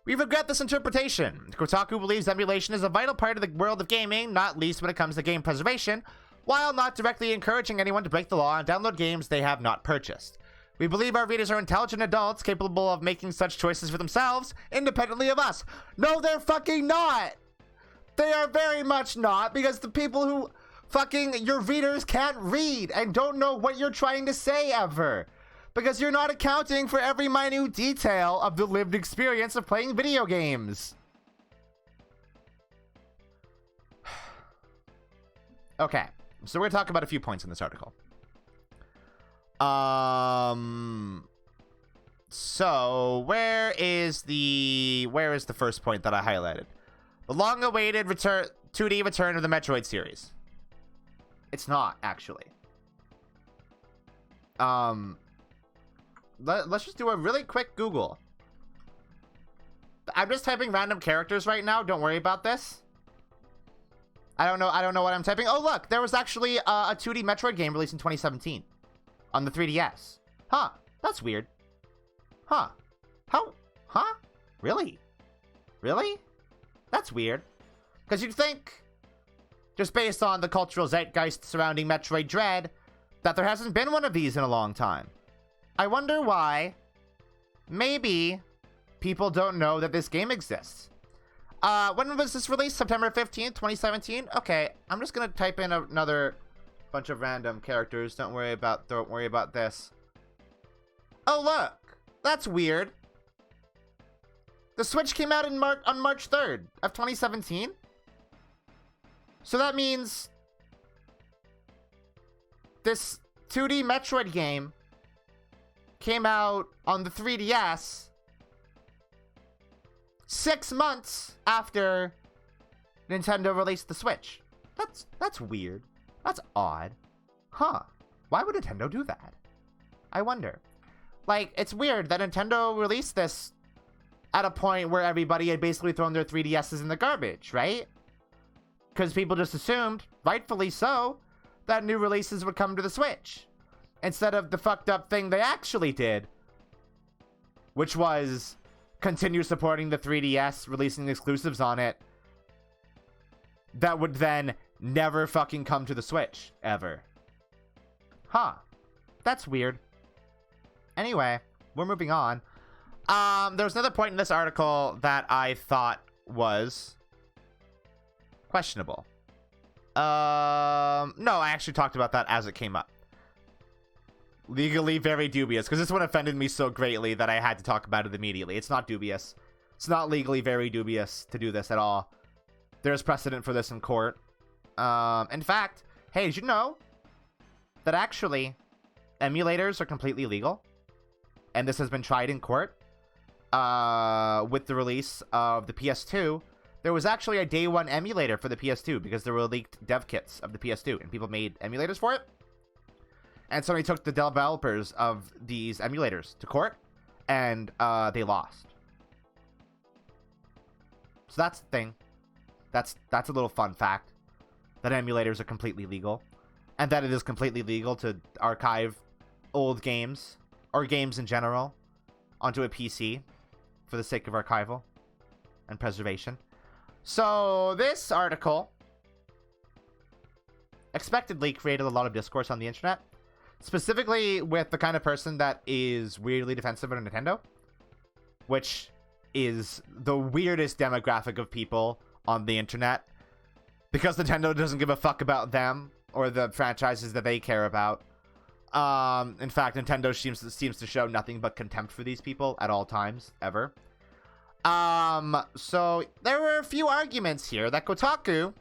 We regret this interpretation. Kotaku believes emulation is a vital part of the world of gaming, not least when it comes to game preservation, while not directly encouraging anyone to break the law and download games they have not purchased. We believe our readers are intelligent adults capable of making such choices for themselves, independently of us. No, they're fucking not! They are very much not, because the people who your readers can't read and don't know what you're trying to say ever. Because you're not accounting for every minute detail of the lived experience of playing video games. Okay, so we're going to talk about a few points in this article. So where is the first point that I highlighted? The long-awaited 2D return of the Metroid series. It's not, actually. Let's just do a really quick Google. I'm just typing random characters right now. Don't worry about this. I don't know what I'm typing. Oh, look. There was actually a 2D Metroid game released in 2017 on the 3DS. Huh. That's weird. Huh. How? Huh? Really? Really? That's weird. Because you'd think, just based on the cultural zeitgeist surrounding Metroid Dread, that there hasn't been one of these in a long time. I wonder why. Maybe people don't know that this game exists. When was this released? September 15th, 2017? Okay, I'm just gonna type in another bunch of random characters. Don't worry about this. Oh, look! That's weird. The Switch came out on March 3rd of 2017? So that means this 2D Metroid game came out on the 3DS 6 months after Nintendo released the Switch. That's weird. That's odd. Huh. Why would Nintendo do that? I wonder. Like, it's weird that Nintendo released this at a point where everybody had basically thrown their 3DSs in the garbage, right? Because people just assumed, rightfully so, that new releases would come to the Switch. Instead of the fucked up thing they actually did, which was continue supporting the 3DS, releasing exclusives on it, that would then never fucking come to the Switch, ever. Huh. That's weird. Anyway, we're moving on. There was another point in this article that I thought was questionable. No, I actually talked about that as it came up. Legally very dubious, because this one offended me so greatly that I had to talk about it immediately. It's not dubious. It's not legally very dubious to do this at all. There's precedent for this in court. In fact, hey, did you know that actually emulators are completely legal? And this has been tried in court. With the release of the PS2, there was actually a day one emulator for the PS2 because there were leaked dev kits of the PS2 and people made emulators for it. And somebody took the developers of these emulators to court and they lost. So that's the thing. That's a little fun fact, that emulators are completely legal and that it is completely legal to archive old games or games in general onto a PC for the sake of archival and preservation. So this article expectedly created a lot of discourse on the internet, specifically with the kind of person that is weirdly defensive of Nintendo, which is the weirdest demographic of people on the internet, because Nintendo doesn't give a fuck about them or the franchises that they care about. In fact, Nintendo seems to show nothing but contempt for these people at all times, ever. So there were a few arguments here that Kotaku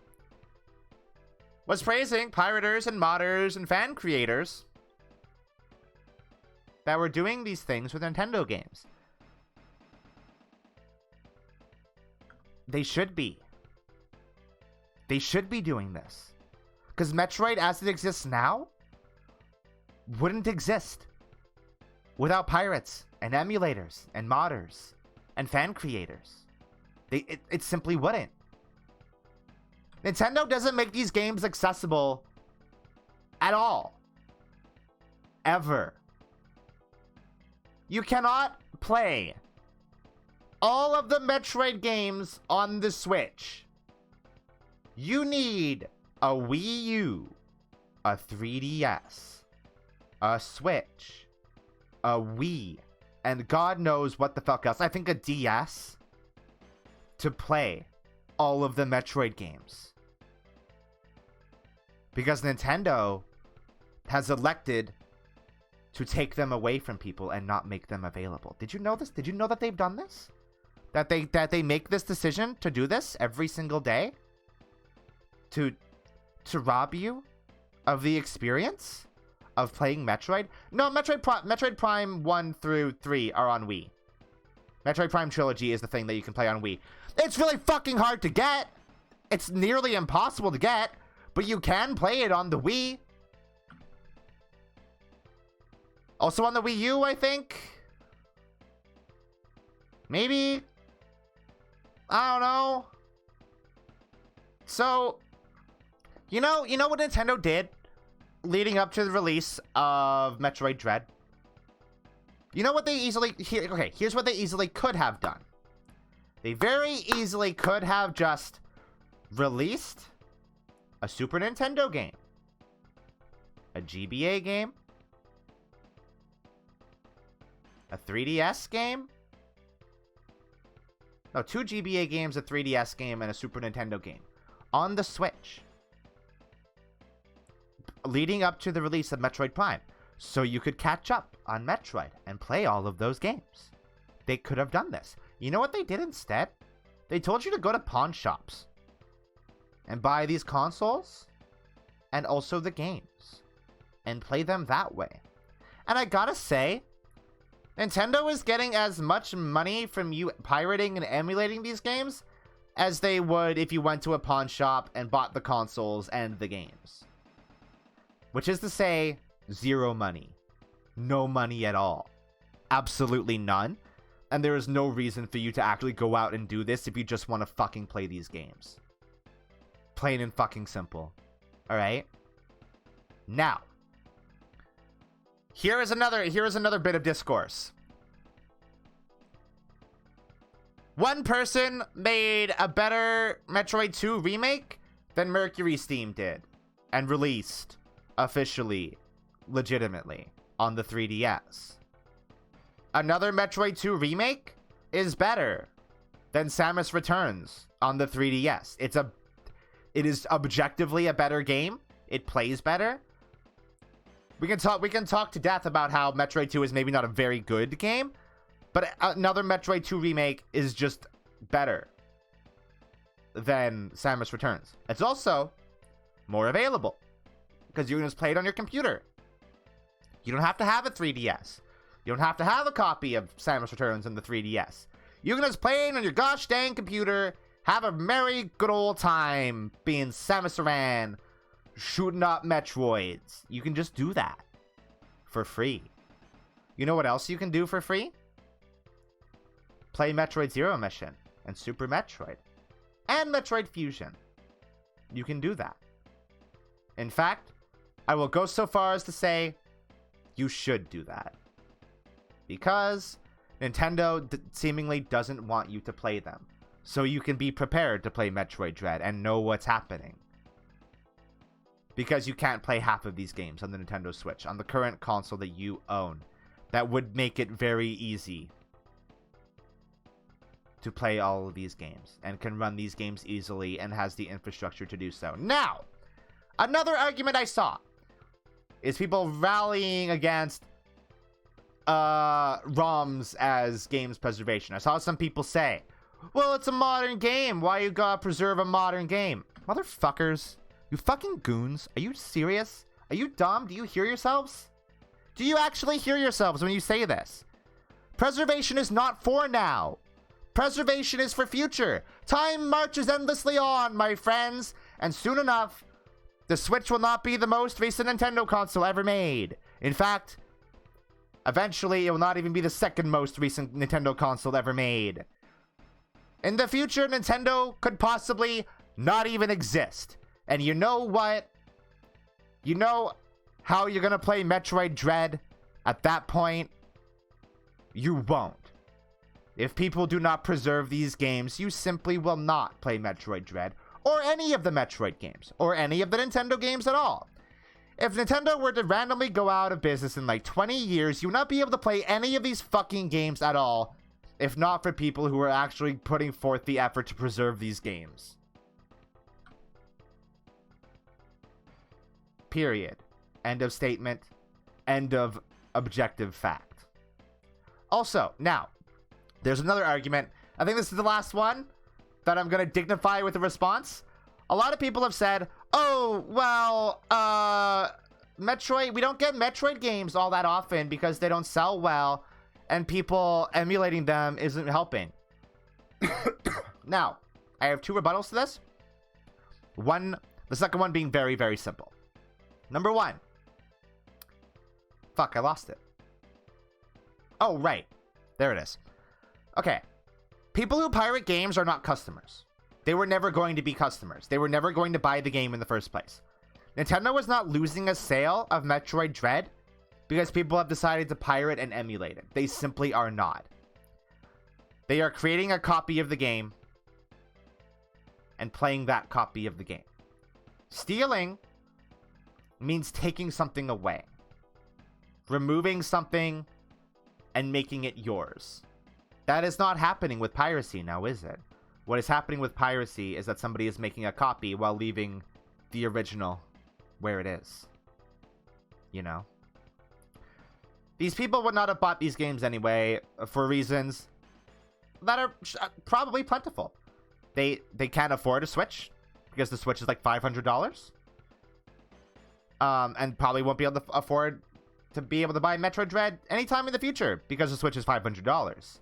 was praising pirators and modders and fan creators that were doing these things with Nintendo games. They should be. They should be doing this. Because Metroid, as it exists now, wouldn't exist without pirates and emulators and modders and fan creators. It simply wouldn't. Nintendo doesn't make these games accessible at all. Ever. You cannot play all of the Metroid games on the Switch. You need a Wii U, a 3DS, a Switch, a Wii, and God knows what the fuck else. I think a DS to play all of the Metroid games. Because Nintendo has elected to take them away from people and not make them available. Did you know this? Did you know that they've done this? That they make this decision to do this every single day? To rob you of the experience of playing Metroid? No, Metroid Prime 1 through 3 are on Wii. Metroid Prime Trilogy is the thing that you can play on Wii. It's really fucking hard to get. It's nearly impossible to get, but you can play it on the Wii. Also on the Wii U, I think. Maybe. I don't know. So, you know what Nintendo did leading up to the release of Metroid Dread? You know what they easily... here's what they easily could have done. They very easily could have just released a Super Nintendo game, a GBA game, a 3DS game, No, 2 GBA games, a 3DS game, and a Super Nintendo game on the Switch, leading up to the release of Metroid Prime, so you could catch up on Metroid and play all of those games. They could have done this. You know what they did instead? They told you to go to pawn shops and buy these consoles and also the games and play them that way. And I gotta say, Nintendo is getting as much money from you pirating and emulating these games as they would if you went to a pawn shop and bought the consoles and the games. Which is to say, zero money. No money at all. Absolutely none. And there is no reason for you to actually go out and do this if you just want to fucking play these games. Plain and fucking simple. Alright? Now, here is another bit of discourse. One person made a better Metroid 2 remake than Mercury Steam did and released officially, legitimately, on the 3DS. Another Metroid 2 remake is better than Samus Returns on the 3DS. It is objectively a better game. It plays better. We can talk to death about how Metroid 2 is maybe not a very good game, but another Metroid 2 remake is just better than Samus Returns. It's also more available because you can just play it on your computer. You don't have to have a 3DS. You don't have to have a copy of Samus Returns on the 3DS. You can just play it on your gosh dang computer, have a merry good old time being Samus Aran, shooting up Metroids. You can just do that for free. You know what else you can do for free? Play Metroid Zero Mission and Super Metroid and Metroid Fusion. You can do that. In fact, I will go so far as to say you should do that. Because Nintendo seemingly doesn't want you to play them. So you can be prepared to play Metroid Dread and know what's happening. Because you can't play half of these games on the Nintendo Switch, on the current console that you own. That would make it very easy to play all of these games and can run these games easily and has the infrastructure to do so. Now, another argument I saw is people rallying against ROMs as games preservation. I saw some people say, well, it's a modern game. Why you gotta preserve a modern game? Motherfuckers. You fucking goons. Are you serious? Are you dumb? Do you hear yourselves? Do you actually hear yourselves when you say this? Preservation is not for now. Preservation is for future. Time marches endlessly on, my friends. And soon enough, the Switch will not be the most recent Nintendo console ever made. In fact, eventually it will not even be the second most recent Nintendo console ever made. In the future, Nintendo could possibly not even exist. And you know what? You know how you're gonna play Metroid Dread at that point? You won't. If people do not preserve these games, you simply will not play Metroid Dread, or any of the Metroid games, or any of the Nintendo games at all. If Nintendo were to randomly go out of business in like 20 years, you would not be able to play any of these fucking games at all, if not for people who are actually putting forth the effort to preserve these games. Period. End of statement. End of objective fact. Also, now, there's another argument. I think this is the last one that I'm going to dignify with a response. A lot of people have said, oh, well, Metroid, we don't get Metroid games all that often because they don't sell well and people emulating them isn't helping. Now, I have two rebuttals to this. The second one being very, very simple. Number one. Fuck, I lost it. Oh, right. There it is. Okay. People who pirate games are not customers. They were never going to be customers. They were never going to buy the game in the first place. Nintendo was not losing a sale of Metroid Dread because people have decided to pirate and emulate it. They simply are not. They are creating a copy of the game and playing that copy of the game. Stealing means taking something away. Removing something and making it yours. That is not happening with piracy now, is it? What is happening with piracy is that somebody is making a copy while leaving the original where it is. You know? These people would not have bought these games anyway for reasons that are probably plentiful. They can't afford a Switch because the Switch is like $500. And probably won't be able to afford to be able to buy Metroid Dread anytime in the future because the Switch is $500.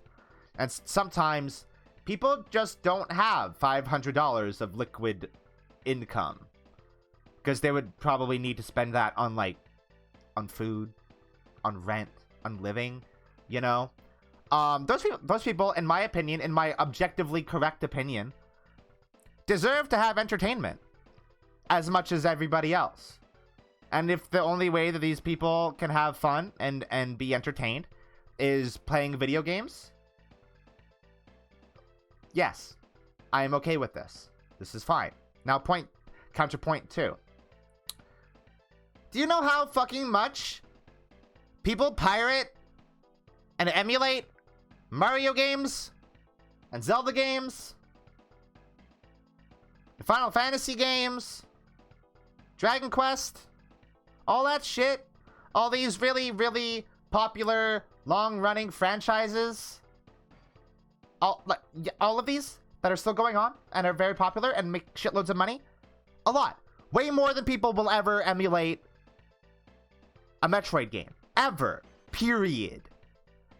And sometimes people just don't have $500 of liquid income because they would probably need to spend that on on food, on rent, on living, you know. Those people, in my opinion, in my objectively correct opinion, deserve to have entertainment as much as everybody else. And if the only way that these people can have fun and be entertained is playing video games, yes, I am okay with this. This is fine. Now, counterpoint 2. Do you know how fucking much people pirate and emulate Mario games and Zelda games, Final Fantasy games, Dragon Quest, all that shit, all these really, really popular, long-running franchises, all of these that are still going on and are very popular and make shitloads of money? A lot. Way more than people will ever emulate a Metroid game. Ever. Period.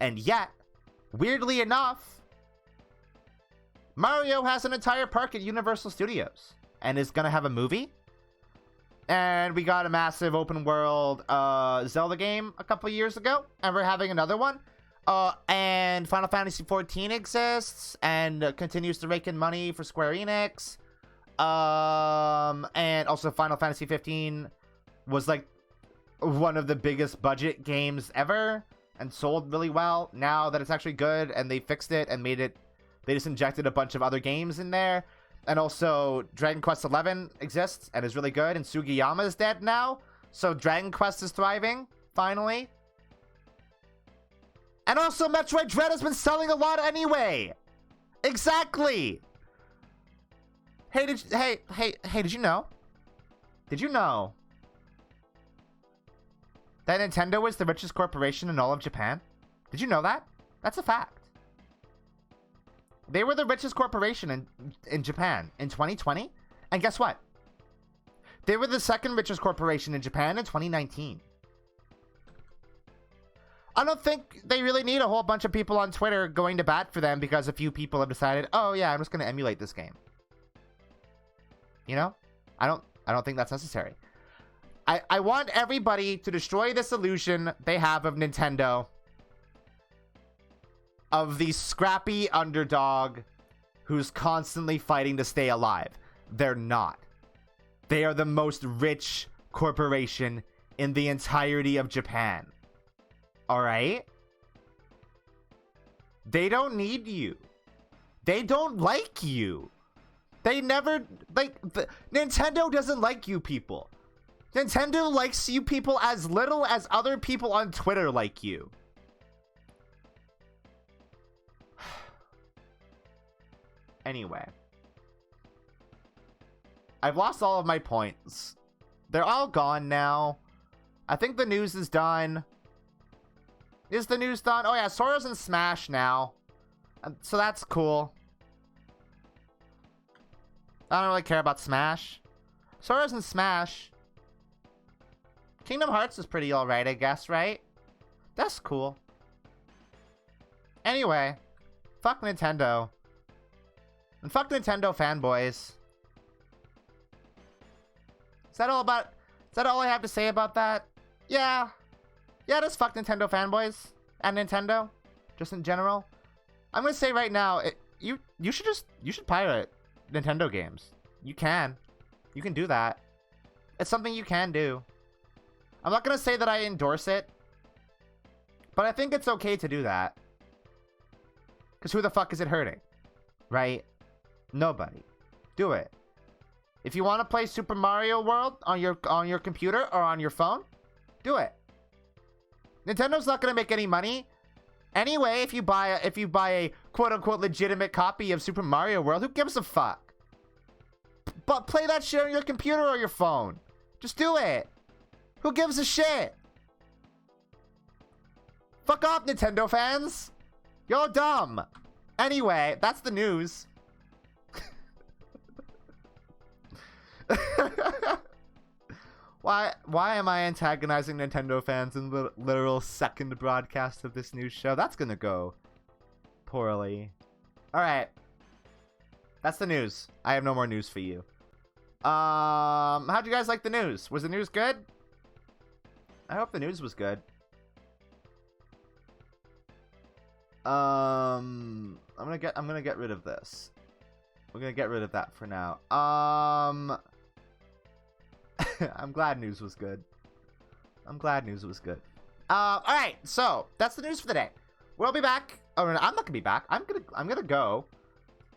And yet, weirdly enough, Mario has an entire park at Universal Studios and is going to have a movie. And we got a massive open world Zelda game a couple years ago, and we're having another one. And Final Fantasy XIV exists and continues to rake in money for Square Enix. And also Final Fantasy 15 was like one of the biggest budget games ever and sold really well. Now that it's actually good and they fixed it and made it, they just injected a bunch of other games in there. And also Dragon Quest 11 exists and is really good, and Sugiyama is dead now, so Dragon Quest is thriving finally. And also Metroid Dread has been selling a lot anyway. Exactly. Hey, did you know? Did you know that Nintendo is the richest corporation in all of Japan? Did you know that? That's a fact. They were the richest corporation in Japan in 2020. And guess what? They were the second richest corporation in Japan in 2019. I don't think they really need a whole bunch of people on Twitter going to bat for them because a few people have decided, oh yeah, I'm just going to emulate this game. You know? I don't think that's necessary. I want everybody to destroy this illusion they have of Nintendo, of the scrappy underdog who's constantly fighting to stay alive. They're not. They are the most rich corporation in the entirety of Japan. Alright? They don't need you. They don't like you. They never, Nintendo doesn't like you people. Nintendo likes you people as little as other people on Twitter like you. Anyway, I've lost all of my points. They're all gone now. I think the news is done. Is the news done? Oh yeah, Sora's in Smash now. So that's cool. I don't really care about Smash. Sora's in Smash. Kingdom Hearts is pretty alright, I guess, right? That's cool. Anyway, fuck Nintendo. And fuck Nintendo fanboys. Is that all I have to say about that? Yeah. Yeah, just fuck Nintendo fanboys and Nintendo. Just in general. I'm gonna say right now, you should pirate Nintendo games. You can do that. It's something you can do. I'm not gonna say that I endorse it, but I think it's okay to do that. Because who the fuck is it hurting? Right? Nobody. Do it. If you want to play Super Mario World on your computer or on your phone, do it. Nintendo's not going to make any money Anyway, if you buy a quote unquote legitimate copy of Super Mario World, who gives a fuck? But play that shit on your computer or your phone. Just do it. Who gives a shit? Fuck off, Nintendo fans. You're dumb. Anyway, that's the news. Why am I antagonizing Nintendo fans in the literal second broadcast of this news show? That's gonna go poorly. Alright. That's the news. I have no more news for you. How'd you guys like the news? Was the news good? I hope the news was good. I'm gonna get rid of this. We're gonna get rid of that for now. I'm glad news was good. Alright, so that's the news for the day. We'll be back. Oh, no, I'm not gonna be back. I'm gonna go.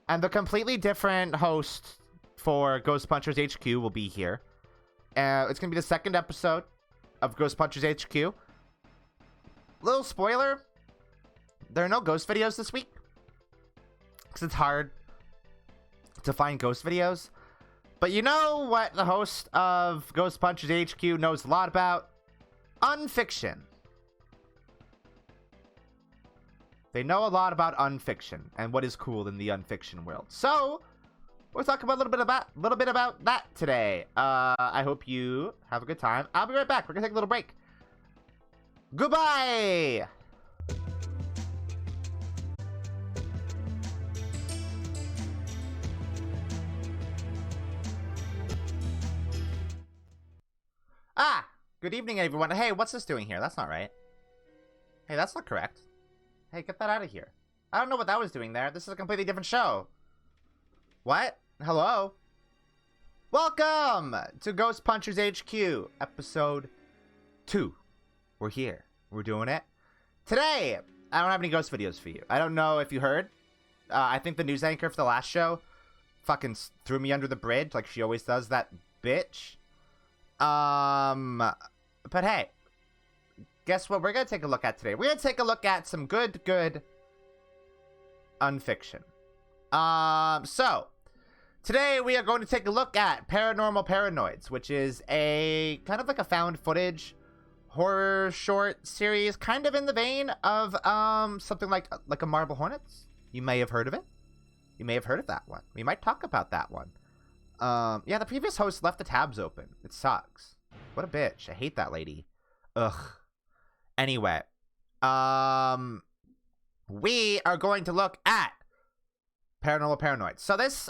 And the completely different host for Ghost Punchers HQ will be here. It's gonna be the second episode of Ghost Punchers HQ. Little spoiler. There are no ghost videos this week. Because it's hard to find ghost videos. But you know what the host of Ghost Punchers HQ knows a lot about? Unfiction. They know a lot about unfiction and what is cool in the unfiction world. So, we'll talk about a little bit about that today. I hope you have a good time. I'll be right back. We're gonna take a little break. Goodbye! Ah! Good evening, everyone. Hey, what's this doing here? That's not right. Hey, that's not correct. Hey, get that out of here. I don't know what that was doing there. This is a completely different show. What? Hello? Welcome to Ghost Punchers HQ, episode 2. We're here. We're doing it. Today, I don't have any ghost videos for you. I don't know if you heard. I think the news anchor for the last show fucking threw me under the bridge like she always does, that bitch. But hey, guess what we're gonna take a look at today? We're gonna take a look at some good unfiction. So today we are going to take a look at Paranormal Paranoids, which is a kind of like a found footage horror short series, kind of in the vein of something like a Marble Hornets. You may have heard of it. You may have heard of that one. We might talk about that one. Yeah, the previous host left the tabs open. It sucks. What a bitch. I hate that lady. Ugh. Anyway, we are going to look at Paranormal Paranoid. So this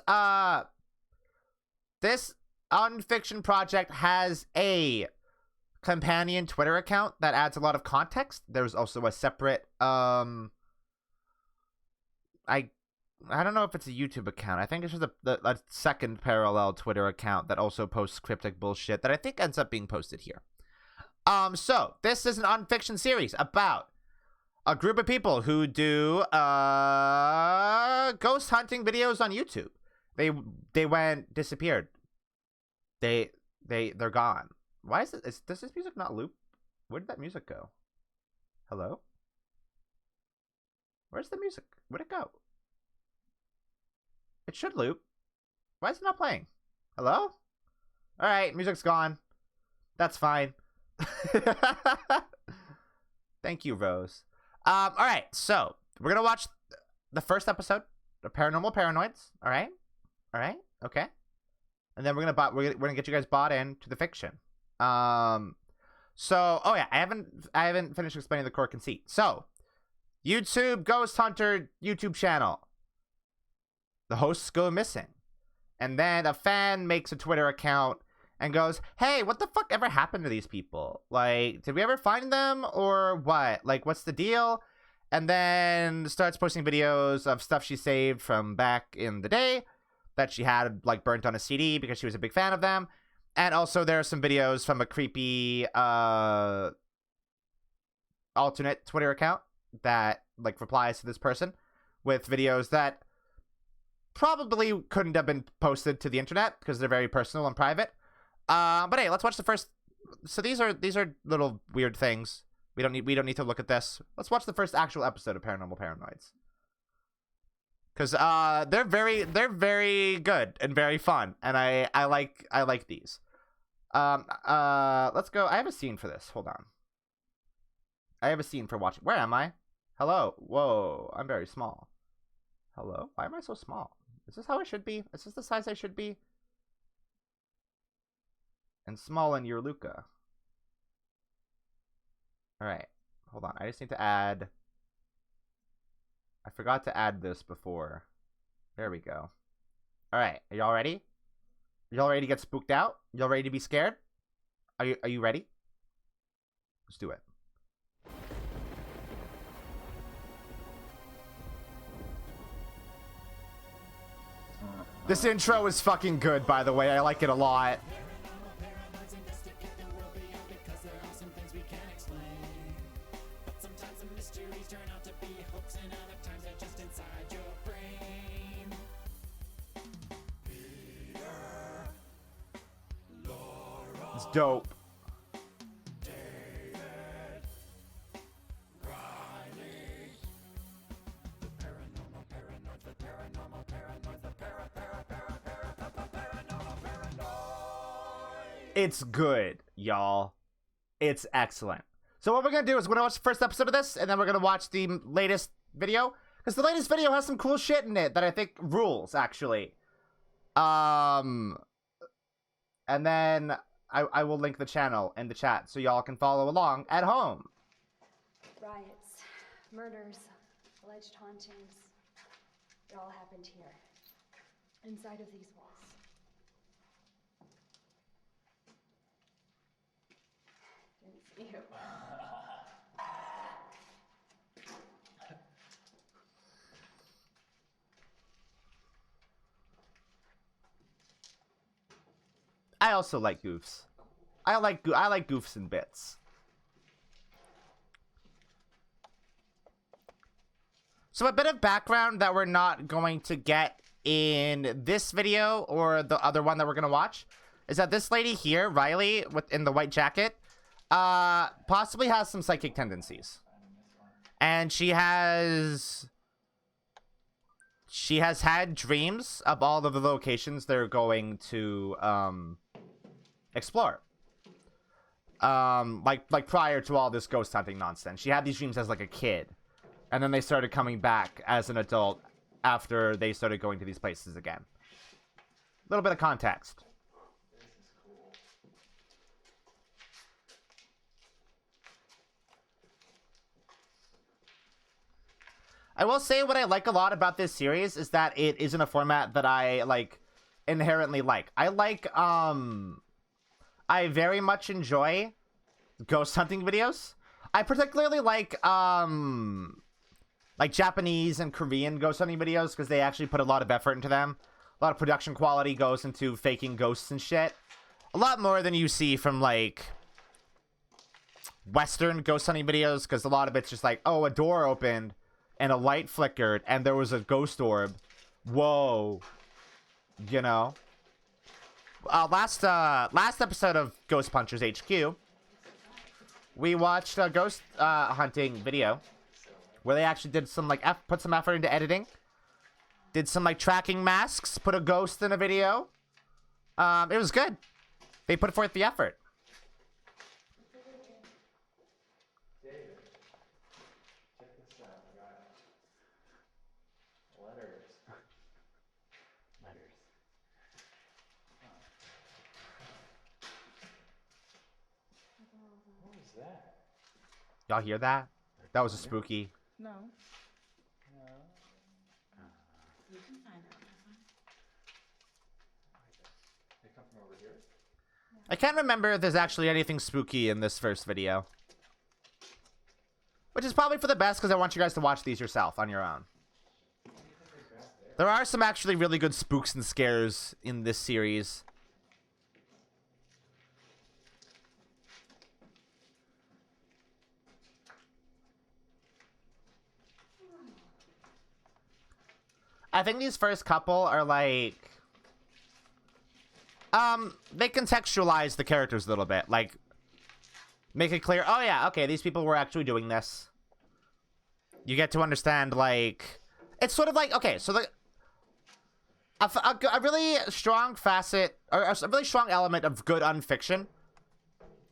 unfiction project has a companion Twitter account that adds a lot of context. There's also a separate, I don't know if it's a YouTube account. I think it's just a second parallel Twitter account that also posts cryptic bullshit that I think ends up being posted here. So this is an unfiction series about a group of people who do ghost hunting videos on YouTube. They went disappeared. They're gone. Why is it? Does this music not loop? Where did that music go? Hello? Where's the music? Where'd it go? It should loop. Why is it not playing? Hello? Alright, music's gone. That's fine. Thank you, Rose. Alright, so we're gonna watch the first episode of Paranormal Paranoids. Alright? Alright? Okay. And then we're gonna get you guys bought into the fiction. So, oh yeah, I haven't finished explaining the core conceit. So, YouTube Ghost Hunter YouTube channel. The hosts go missing. And then a fan makes a Twitter account and goes, hey, what the fuck ever happened to these people? Like, did we ever find them or what? Like, what's the deal? And then starts posting videos of stuff she saved from back in the day that she had, like, burnt on a CD because she was a big fan of them. And also there are some videos from a creepy alternate Twitter account that, like, replies to this person with videos that probably couldn't have been posted to the internet because they're very personal and private. But hey, let's watch the first. So these are little weird things We don't need to look at this. Let's watch the first actual episode of Paranormal Paranoids. Cause they're very good and very fun, and I like these. Let's go. I have a scene for this. Hold on. I have a scene for watching. Where am I? Hello. Whoa, I'm very small. Hello? Why am I so small? Is this how I should be? Is this the size I should be? And small in your Luka. Alright. Hold on. I just need to add... I forgot to add this before. There we go. Alright. Are y'all ready? Y'all ready to get spooked out? Y'all ready to be scared? Are you ready? Let's do it. This intro is fucking good, by the way. I like it a lot. It's dope. It's good, y'all. It's excellent. So what we're gonna do is we're gonna watch the first episode of this, and then we're gonna watch the latest video, because the latest video has some cool shit in it that I think rules, actually. And then I will link the channel in the chat so y'all can follow along at home. Riots, murders, alleged hauntings. It all happened here, inside of these walls. Didn't see you. I also like goofs. I like goofs and bits. So a bit of background that we're not going to get in this video or the other one that we're gonna watch is that this lady here, Riley, in the white jacket, possibly has some psychic tendencies, and she has had dreams of all of the locations they're going to explore. Like prior to all this ghost hunting nonsense, she had these dreams as like a kid, and then they started coming back as an adult after they started going to these places again. A little bit of context. I will say what I like a lot about this series is that it isn't a format that I like inherently like. I very much enjoy ghost hunting videos. I particularly like Japanese and Korean ghost hunting videos because they actually put a lot of effort into them. A lot of production quality goes into faking ghosts and shit. A lot more than you see from like Western ghost hunting videos, because a lot of it's just like, oh, a door opened and a light flickered and there was a ghost orb. Whoa. You know? Last episode of Ghost Punchers HQ, we watched a ghost hunting video where they actually did some like put some effort into editing, did some like tracking masks, put a ghost in a video. It was good. They put forth the effort. David, check this out. I got letters. Letters. What was that? Y'all hear that? That was a spooky. No. No. You can find out. They come from over here? I can't remember if there's actually anything spooky in this first video. Which is probably for the best, because I want you guys to watch these yourself on your own. There are some actually really good spooks and scares in this series. I think these first couple are like... they contextualize the characters a little bit. Like, Make it clear, oh yeah, okay, these people were actually doing this. You get to understand, like, it's sort of like, okay, so a really strong facet, or a really strong element of good unfiction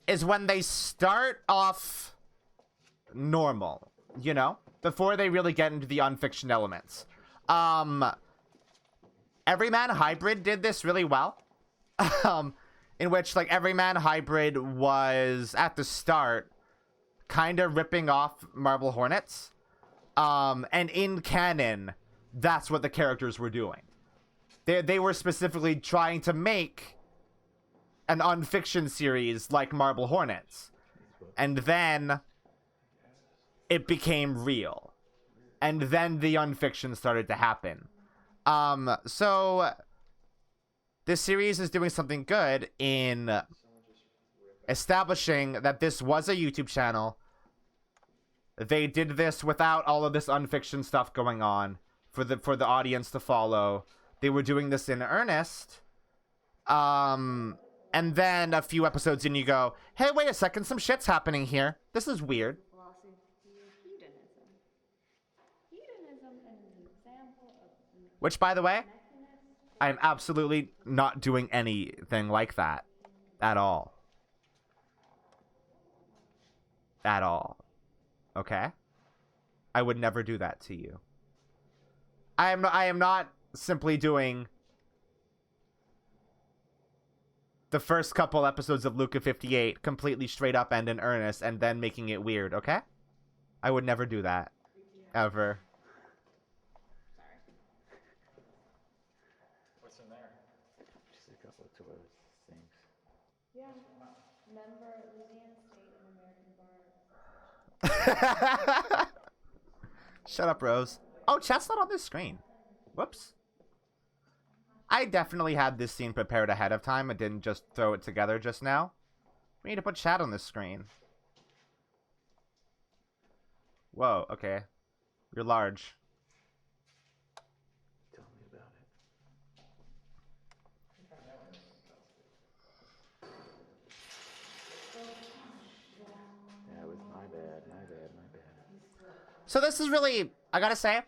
is when they start off normal, you know, before they really get into the unfiction elements. Everyman Hybrid did this really well. In which, like, Everyman Hybrid was, at the start, kind of ripping off Marble Hornets. And in canon, that's what the characters were doing. They were specifically trying to make an unfiction series like Marble Hornets. And then it became real. And then the unfiction started to happen. So this series is doing something good in establishing that this was a YouTube channel. They did this without all of this unfiction stuff going on for the audience to follow. They were doing this in earnest. And then a few episodes in, you go, hey, wait a second, some shit's happening here. This is weird. Philosophy of hedonism. Hedonism is an example of Which, by the way, I'm absolutely not doing anything like that. At all. At all. Okay? I would never do that to you. I am not simply doing the first couple episodes of LUKA58 completely straight up and in earnest and then making it weird, okay? I would never do that. Ever. What's in there? Just a couple of toilet sinks. Yeah. Member Louisiana State and American Bar. Shut up, Rose. Oh, chat's not on this screen. Whoops. I definitely had this scene prepared ahead of time. I didn't just throw it together just now. We need to put chat on this screen. Whoa, okay. You're large. Tell me about it. That was my bad. So this is really, I gotta say,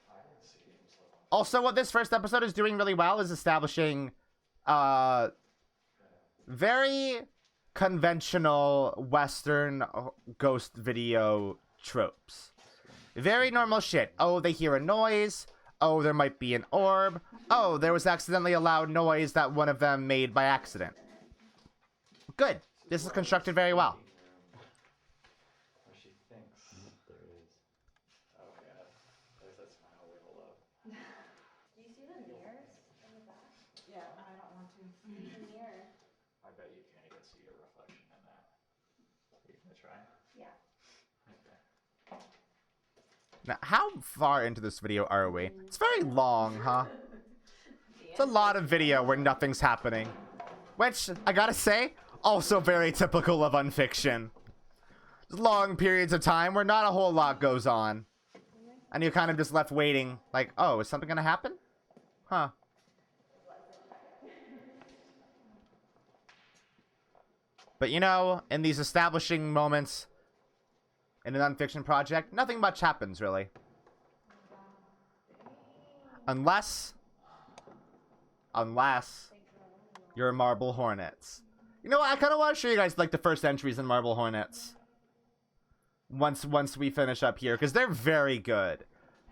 also what this first episode is doing really well is establishing very conventional Western ghost video tropes. Very normal shit. Oh, they hear a noise. Oh, there might be an orb. Oh, there was accidentally a loud noise that one of them made by accident. Good. This is constructed very well. What she thinks. There is. Oh yeah. There's that smile we all love. Do you see the mirrors in the back? Yeah, I don't want to. The mirror. I bet you can't even see your reflection in that. You gonna try? Yeah. Okay. Now, how far into this video are we? It's very long, huh? It's a lot of video where nothing's happening. Which, I gotta say, also very typical of unfiction. Long periods of time where not a whole lot goes on. And you're kind of just left waiting, like, oh, is something gonna happen? Huh. But you know, in these establishing moments in an unfiction project, nothing much happens, really. Unless you're Marble Hornets. You know what, I kind of want to show you guys, like, the first entries in Marble Hornets. Once we finish up here, because they're very good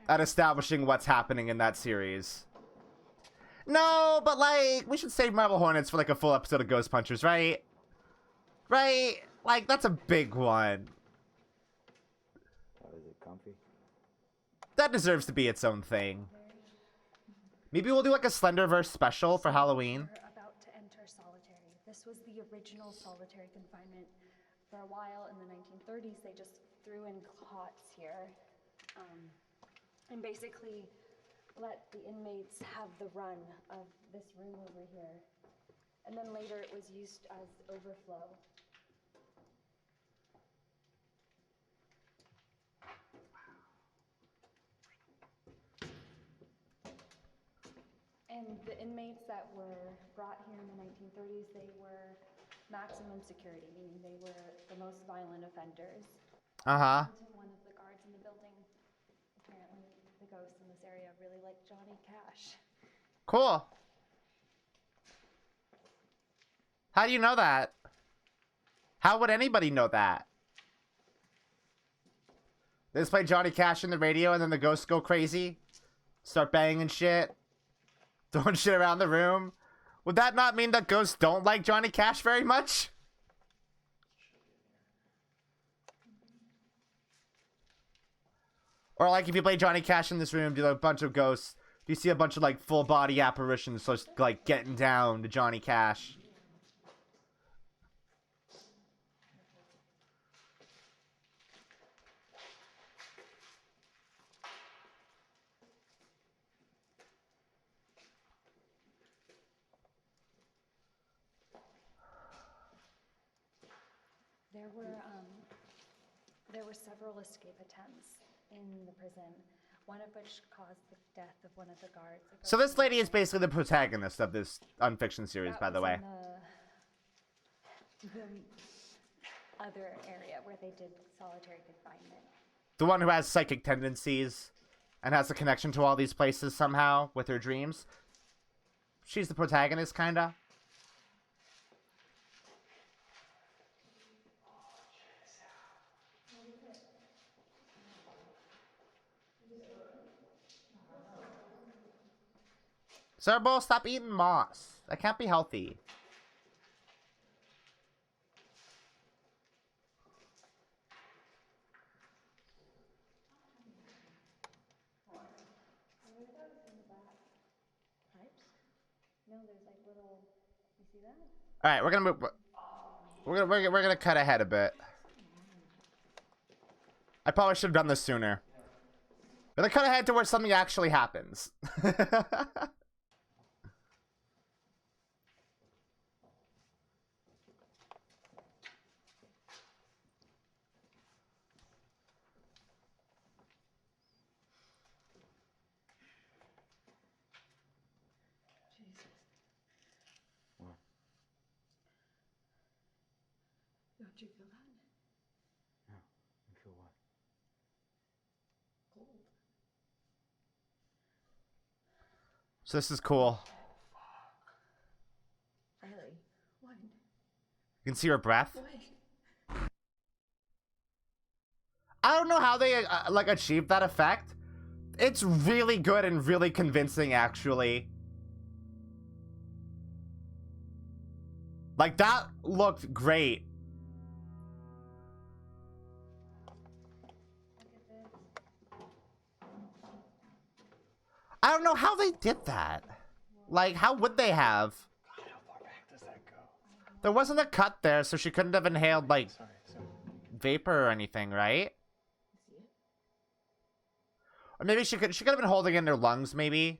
at establishing what's happening in that series. No, but, like, we should save Marble Hornets for, like, a full episode of Ghost Punchers, right? Right? Like, that's a big one. Oh, is it comfy? That deserves to be its own thing. Maybe we'll do, like, a Slenderverse special for Halloween. We're about to enter solitary. This was the original solitary confinement. For a while in the 1930s, they just threw in cots here, and basically let the inmates have the run of this room over here. And then later it was used as overflow. And the inmates that were brought here in the 1930s, they were maximum security, meaning they were the most violent offenders. Uh-huh. To one of the guards in the building, apparently the ghosts in this area really like Johnny Cash. Cool. How do you know that? How would anybody know that? They just play Johnny Cash in the radio and then the ghosts go crazy? Start banging shit? Throwing shit around the room? Would that not mean that ghosts don't like Johnny Cash very much? Or like if you play Johnny Cash in this room, do a bunch of ghosts, do you see a bunch of like full body apparitions just like getting down to Johnny Cash? There were several escape attempts in the prison, one of which caused the death of one of the guards. So this lady is basically the protagonist of this unfiction series, by the way. The other area where they did solitary confinement. The one who has psychic tendencies and has a connection to all these places somehow with her dreams. She's the protagonist, kinda. Serbo, stop eating moss. That can't be healthy. No, there's like little. You see that? All right, we're gonna move. We're gonna cut ahead a bit. I probably should have done this sooner. We're gonna cut ahead to where something actually happens. Don't you feel that? No, you feel what? Cold. So this is cool. Riley, what? You can see her breath. What? I don't know how they like achieved that effect. It's really good and really convincing, actually. Like that looked great. I don't know how they did that. Like, how would they have? God, how far back does that go? There wasn't a cut there, so she couldn't have inhaled, like, Sorry. vapor or anything, right? Or maybe she could have been holding in her lungs, maybe.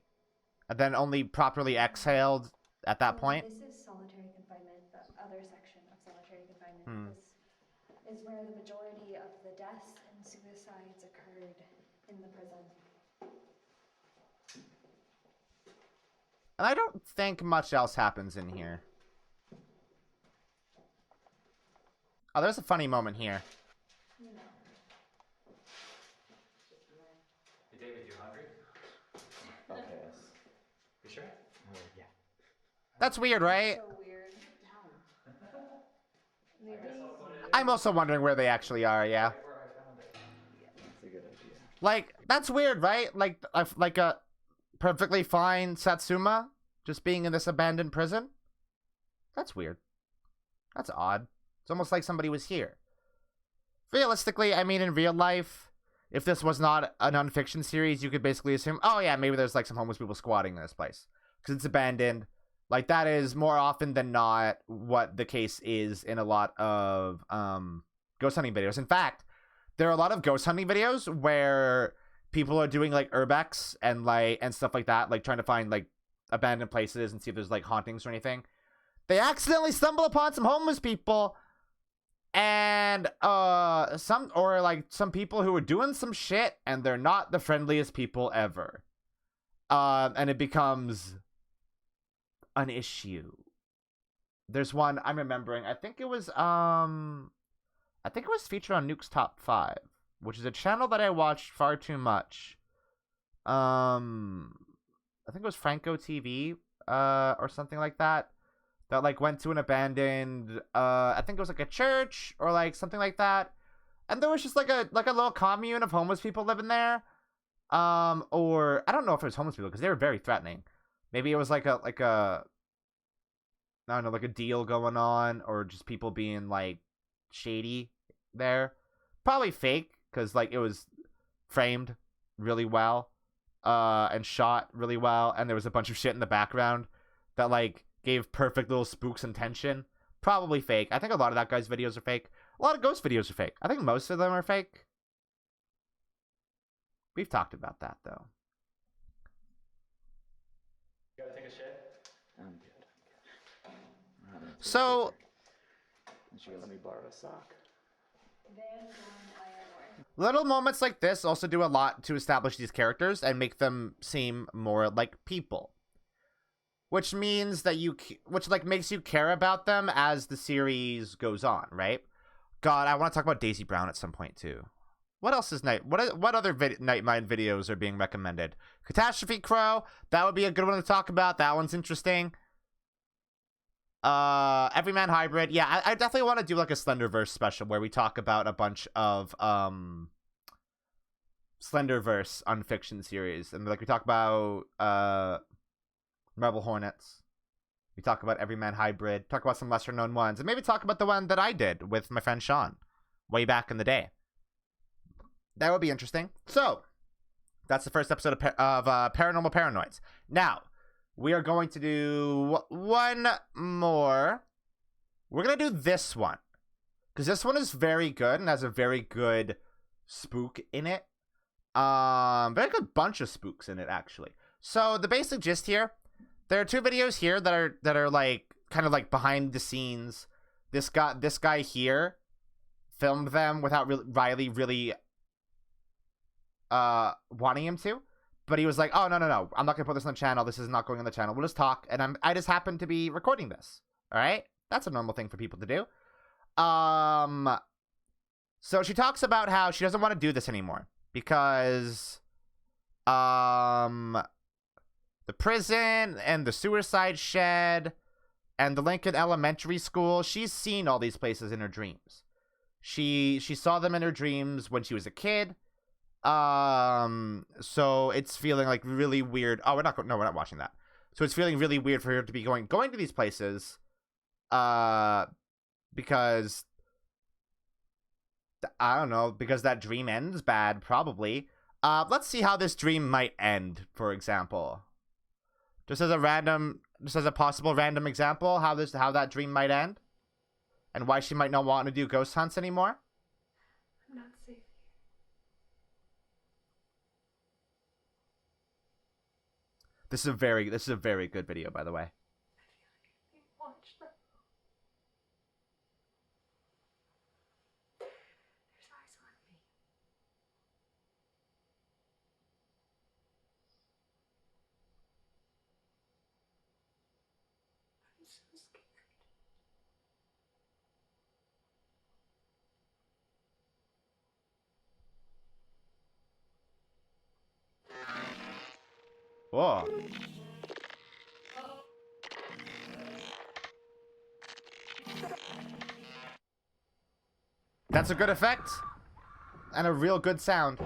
And then only properly exhaled at that point. This is solitary confinement, the other section of solitary confinement. This is where the majority of the deaths and suicides occurred in the prison. And I don't think much else happens in here. Oh, there's a funny moment here. Hey, David, you hungry? Okay. You sure? Yeah. That's weird, right? So weird. Maybe. I'm also wondering where they actually are, yeah. Where I found it. That's a good idea. Like, that's weird, right? Like a perfectly fine Satsuma just being in this abandoned prison? That's weird. That's odd. It's almost like somebody was here. Realistically, I mean, in real life, if this was not an unfiction series, you could basically assume, oh yeah, maybe there's like some homeless people squatting in this place. Because it's abandoned. Like, that is more often than not what the case is in a lot of ghost hunting videos. In fact, there are a lot of ghost hunting videos where people are doing like urbex and stuff like that, like trying to find like abandoned places and see if there's like hauntings or anything. They accidentally stumble upon some homeless people and some people who are doing some shit and they're not the friendliest people ever. And it becomes an issue. There's one I'm remembering. I think it was featured on Nuke's Top 5, which is a channel that I watched far too much. I think it was Franco TV, or something like that. That like went to an abandoned, I think it was like a church or like something like that, and there was just like a little commune of homeless people living there. Or I don't know if it was homeless people because they were very threatening. Maybe it was like a I don't know, like a deal going on, or just people being like shady there. Probably fake because like it was framed really well, and shot really well, and there was a bunch of shit in the background that like gave perfect little spooks and tension. Probably fake. I think a lot of that guy's videos are fake. A lot of ghost videos are fake. I think most of them are fake. We've talked about that though. You gotta take a shit? I'm good. I'm good. So And she let me borrow a sock. little moments like this also do a lot to establish these characters and make them seem more like people. Which means that which like makes you care about them as the series goes on, right? God, I want to talk about Daisy Brown at some point too. What else is what other Nightmind videos are being recommended? Catastrophe Crow, that would be a good one to talk about. That one's interesting. Everyman Hybrid, yeah, I definitely want to do like a Slenderverse special where we talk about a bunch of Slenderverse unfiction series, and like we talk about Rebel Hornets. We talk about Everyman Hybrid. Talk about some lesser known ones. And maybe talk about the one that I did with my friend Sean way back in the day. That would be interesting. So, that's the first episode of Paranormal Paranoids. Now, we are going to do one more. We're going to do this one. Because this one is very good and has a very good spook in it. Very good bunch of spooks in it, actually. So, the basic gist here. There are two videos here that are like kind of like behind the scenes. This guy here filmed them without Riley really wanting him to, but he was like, "Oh no, I'm not gonna put this on the channel. This is not going on the channel. We'll just talk." And I just happened to be recording this. All right, that's a normal thing for people to do. So she talks about how she doesn't want to do this anymore because the prison and the suicide shed and the Lincoln Elementary School, she's seen all these places in her dreams. She saw them in her dreams when she was a kid. So it's feeling like really weird. Oh, we're not watching that. So it's feeling really weird for her to be going to these places, because I don't know, because that dream ends bad, probably. Let's see how this dream might end, for example. Just as a possible random example, how that dream might end, and why she might not want to do ghost hunts anymore. I'm not safe here. This is a very good video, by the way. I feel like I'm being watched. There's eyes on me. I'm so scared. Whoa. That's a good effect. And a real good sound.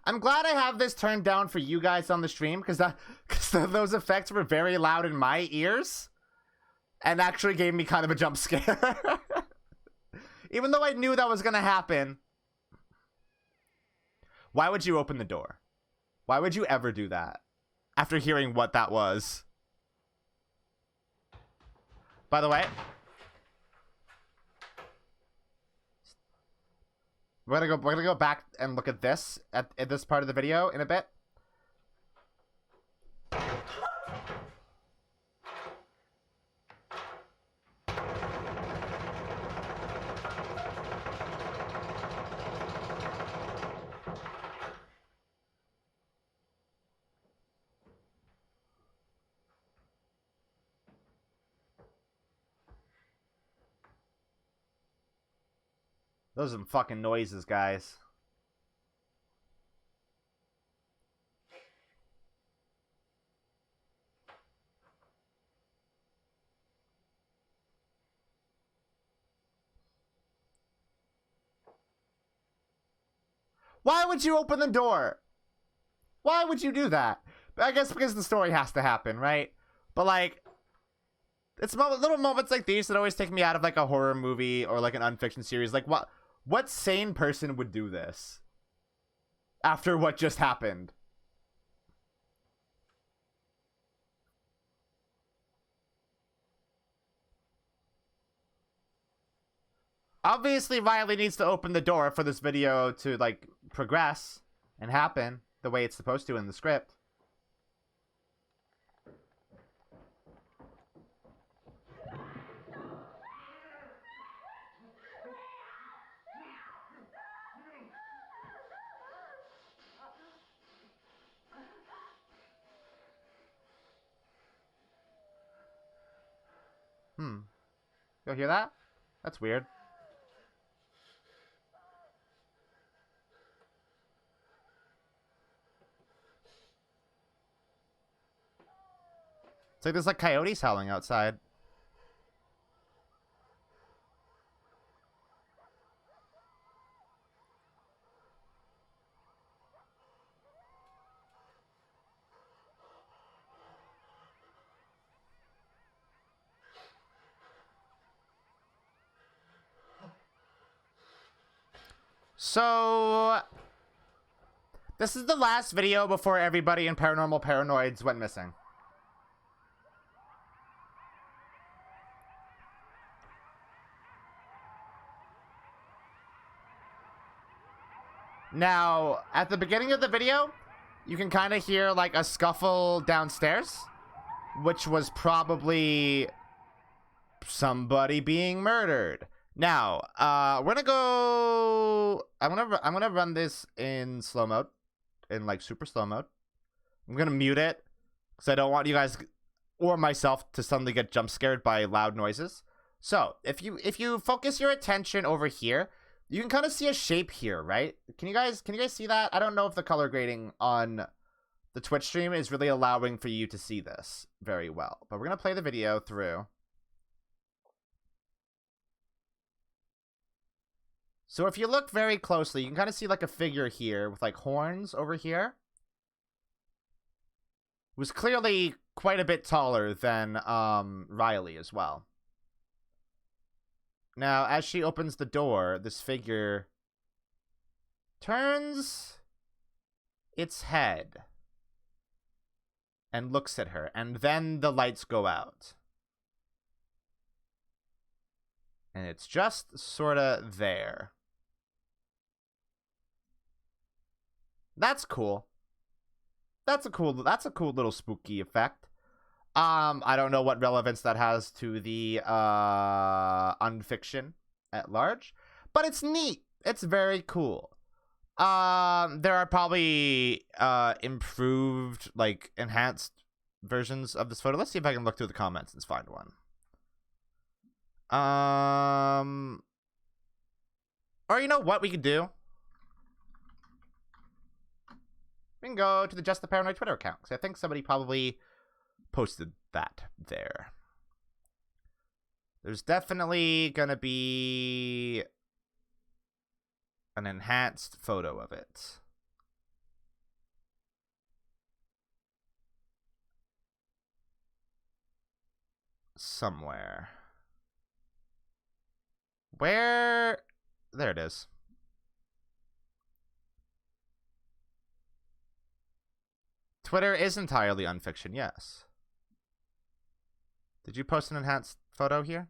I'm glad I have this turned down for you guys on the stream, because those effects were very loud in my ears. And actually gave me kind of a jump scare. Even though I knew that was going to happen. Why would you open the door? Why would you ever do that? After hearing what that was. By the way. We're gonna go back and look at this. At this part of the video in a bit. Those are some fucking noises, guys. Why would you open the door? Why would you do that? I guess because the story has to happen, right? But like, it's little moments like these that always take me out of like a horror movie or like an unfiction series. Like, what sane person would do this after what just happened? Obviously, Riley needs to open the door for this video to like progress and happen the way it's supposed to in the script. You hear that? That's weird. It's like there's like coyotes howling outside. So, this is the last video before everybody in Paranormal Paranoids went missing. Now, at the beginning of the video, you can kind of hear like a scuffle downstairs, which was probably somebody being murdered. Now, we're gonna go. I'm gonna run this in slow mode, in like super slow mode. I'm gonna mute it because I don't want you guys or myself to suddenly get jump scared by loud noises. So if you focus your attention over here, you can kind of see a shape here, right? Can you guys see that? I don't know if the color grading on the Twitch stream is really allowing for you to see this very well, but we're gonna play the video through. So if you look very closely, you can kind of see like a figure here with like horns over here. It was clearly quite a bit taller than Riley as well. Now, as she opens the door, this figure turns its head and looks at her, and then the lights go out. And it's just sort of there. That's cool. That's a cool little spooky effect. I don't know what relevance that has to the unfiction at large, but it's neat. It's very cool. There are probably improved, like enhanced versions of this photo. Let's see if I can look through the comments and find one. Or you know what we could do? We can go to the Just the Paranoid Twitter account, because I think somebody probably posted that there. There's definitely gonna be an enhanced photo of it. Somewhere. Where? There it is. Twitter is entirely unfiction, yes. Did you post an enhanced photo here?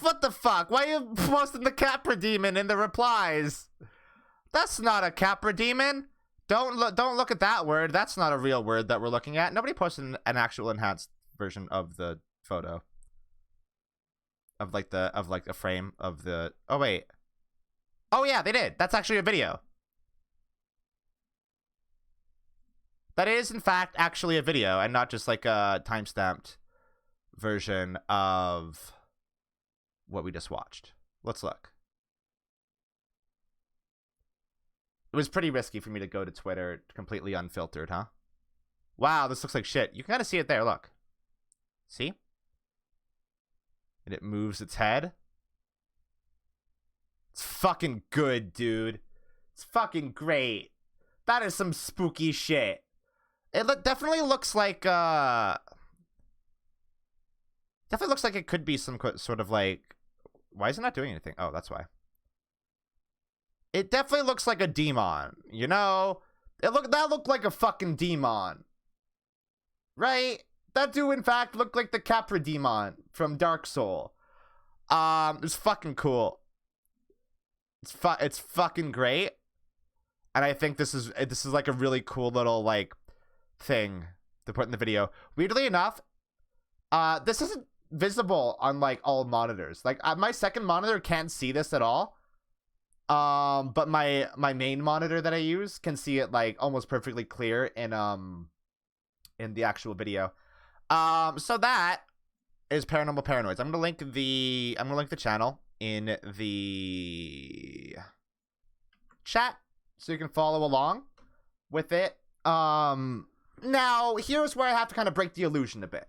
What the fuck? Why are you posting the Capra Demon in the replies? That's not a Capra Demon. Don't look at that word. That's not a real word that we're looking at. Nobody posted an actual enhanced version of the photo. Of like a frame of the. Oh wait. Oh yeah, they did. That's actually a video. That is, in fact, actually a video, and not just like a time-stamped version of what we just watched. Let's look. It was pretty risky for me to go to Twitter completely unfiltered, huh? Wow, this looks like shit. You can kind of see it there, look. See? And it moves its head. It's fucking good, dude. It's fucking great. That is some spooky shit. It definitely looks like, definitely looks like it could be some sort of like... Why is it not doing anything? Oh, that's why. It definitely looks like a demon, you know? That looked like a fucking demon. Right? That dude, in fact, looked like the Capra demon from Dark Soul. It's fucking cool. It's fucking great. And I think this is like a really cool little, like, thing to put in the video. Weirdly enough, this isn't visible on, like, all monitors. Like, my second monitor can't see this at all. But my main monitor that I use can see it, like, almost perfectly clear in the actual video. So that is Paranormal Paranoids. I'm gonna link the channel in the chat so you can follow along with it. Now here's where I have to kind of break the illusion a bit.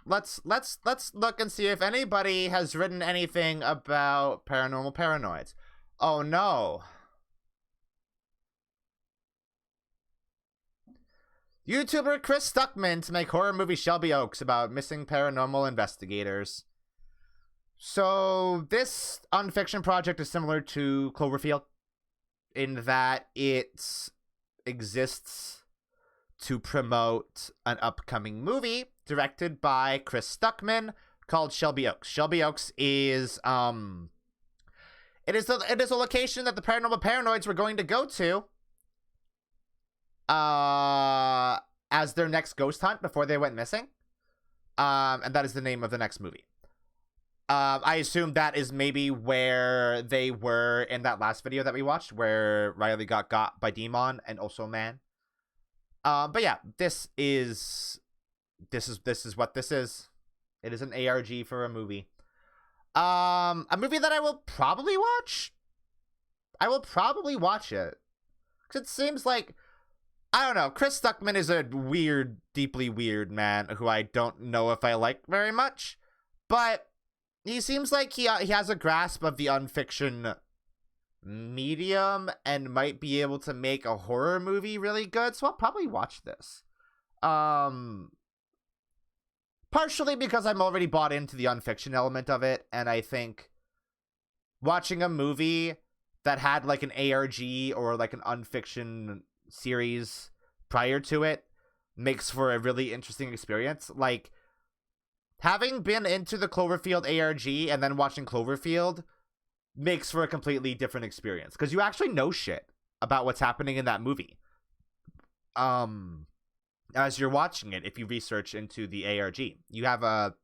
Let's look and see if anybody has written anything about Paranormal Paranoids. Oh no. YouTuber Chris Stuckman to make horror movie Shelby Oaks about missing paranormal investigators. So this unfiction project is similar to Cloverfield in that it exists to promote an upcoming movie directed by Chris Stuckman called Shelby Oaks. Shelby Oaks is it is a location that the Paranormal Paranoids were going to go to as their next ghost hunt before they went missing. And that is the name of the next movie. I assume that is maybe where they were in that last video that we watched, where Riley got by Demon and also Man. But yeah, this is what this is. It is an ARG for a movie. A movie that I will probably watch. I will probably watch it. Because it seems like, I don't know, Chris Stuckman is a weird, deeply weird man who I don't know if I like very much. But he seems like he has a grasp of the unfiction medium and might be able to make a horror movie really good. So I'll probably watch this. Partially because I'm already bought into the unfiction element of it. And I think watching a movie that had like an ARG or like an unfiction series prior to it makes for a really interesting experience. Like, having been into the Cloverfield ARG and then watching Cloverfield makes for a completely different experience because you actually know shit about what's happening in that movie as you're watching it. If you research into the ARG, you have a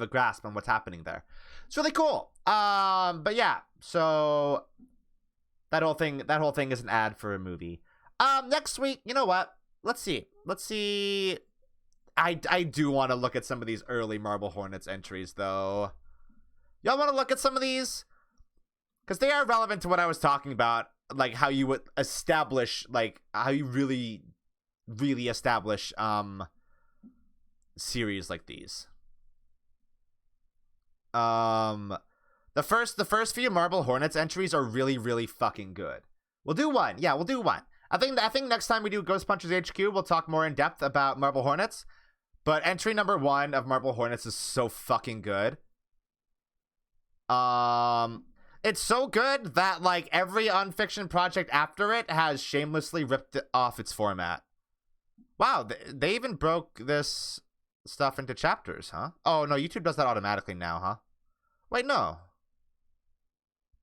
grasp on what's happening there. It's really cool. But yeah, so that whole thing is an ad for a movie. Next week, you know what? Let's see. I do want to look at some of these early Marble Hornets entries, though. Y'all want to look at some of these? Because they are relevant to what I was talking about, like how you would establish, like how you really, really establish series like these. The first few Marble Hornets entries are really, really fucking good. We'll do one. Yeah, we'll do one. I think next time we do Ghost Punchers HQ, we'll talk more in depth about Marble Hornets. But entry number 1 of Marble Hornets is so fucking good. It's so good that like every unfiction project after it has shamelessly ripped off its format. Wow, they even broke this stuff into chapters, huh? Oh no, YouTube does that automatically now, huh? Wait, no.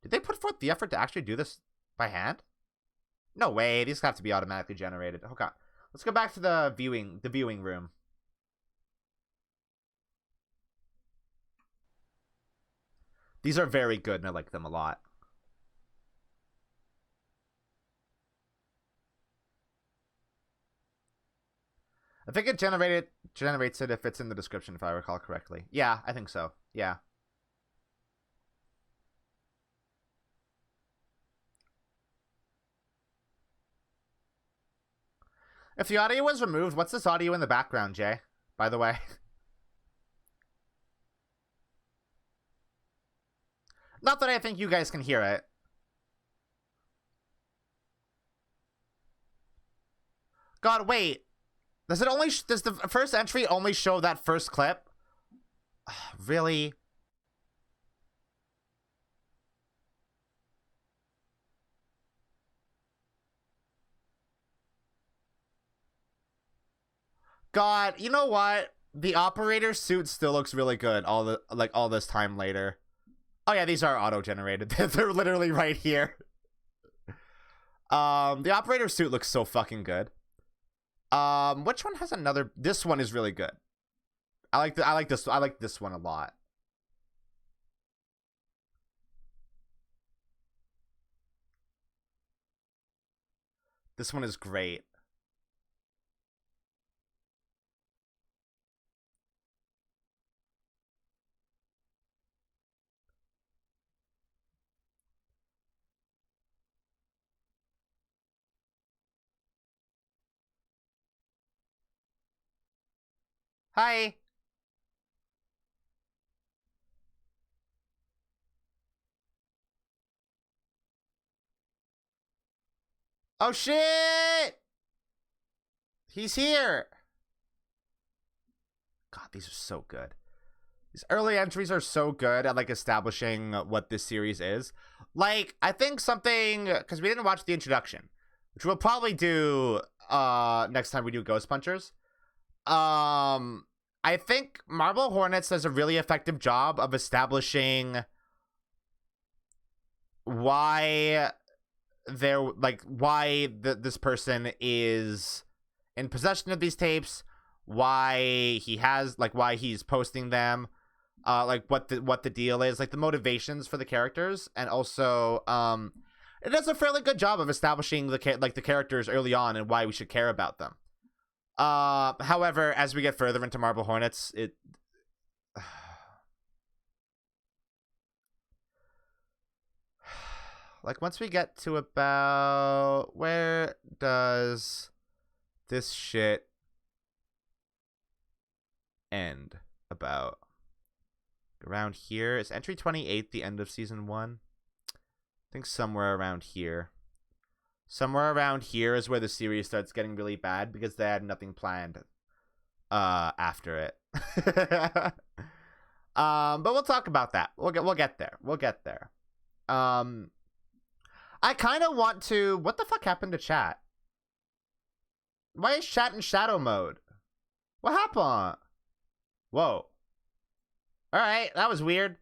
Did they put forth the effort to actually do this by hand? No way, these have to be automatically generated. Okay, let's go back to the viewing room. These are very good, and I like them a lot. think it generates it if it's in the description, if I recall correctly. Yeah, I think so. Yeah. If the audio was removed, what's this audio in the background, Jay? By the way. Not that I think you guys can hear it. God, wait. Does the first entry only show that first clip? Really? God, you know what? The operator's suit still looks really good all this time later. Oh yeah, these are auto-generated. They're literally right here. The operator's suit looks so fucking good. Which one has another? This one is really good. I like this one a lot. This one is great. Hi. Oh shit! He's here. God, these are so good. These early entries are so good at like establishing what this series is. Like, I think something, because we didn't watch the introduction, which we'll probably do next time we do Ghost Punchers. I think Marble Hornets does a really effective job of establishing why this person is in possession of these tapes, why he's posting them, what the deal is, like the motivations for the characters, and also it does a fairly good job of establishing the characters early on and why we should care about them. However, as we get further into Marble Hornets, it like once we get to about where does this shit end? About around here. Is entry 28 the end of season 1? I think somewhere around here. Somewhere around here is where the series starts getting really bad because they had nothing planned after it. But we'll talk about that. We'll get there. We'll get there. I kind of want to... What the fuck happened to chat? Why is chat in shadow mode? What happened? Whoa. Alright, that was weird.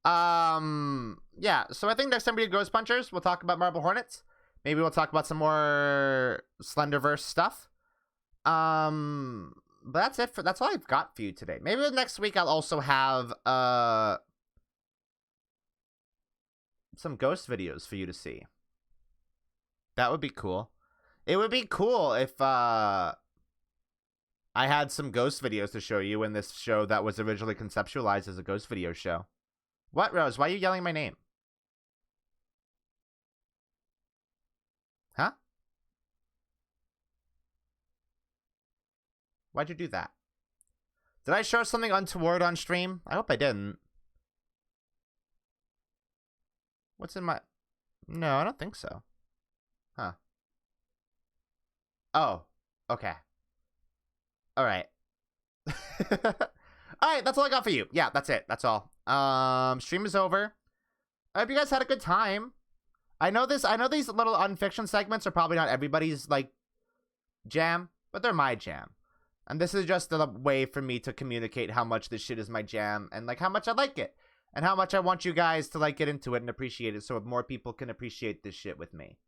Yeah, so I think next time we do Ghost Punchers, we'll talk about Marble Hornets. Maybe we'll talk about some more Slenderverse stuff. But that's all I've got for you today. Maybe next week I'll also have some ghost videos for you to see. That would be cool. It would be cool if I had some ghost videos to show you in this show that was originally conceptualized as a ghost video show. What, Rose? Why are you yelling my name? Huh? Why'd you do that? Did I show something untoward on stream? I hope I didn't. What's in my... No, I don't think so. Huh. Oh, okay. Alright. Alright, that's all I got for you. Yeah, that's it. That's all. Stream is over. I hope you guys had a good time. I know these little unfiction segments are probably not everybody's, like, jam, but they're my jam. And this is just a way for me to communicate how much this shit is my jam and, like, how much I like it. And how much I want you guys to, like, get into it and appreciate it so more people can appreciate this shit with me.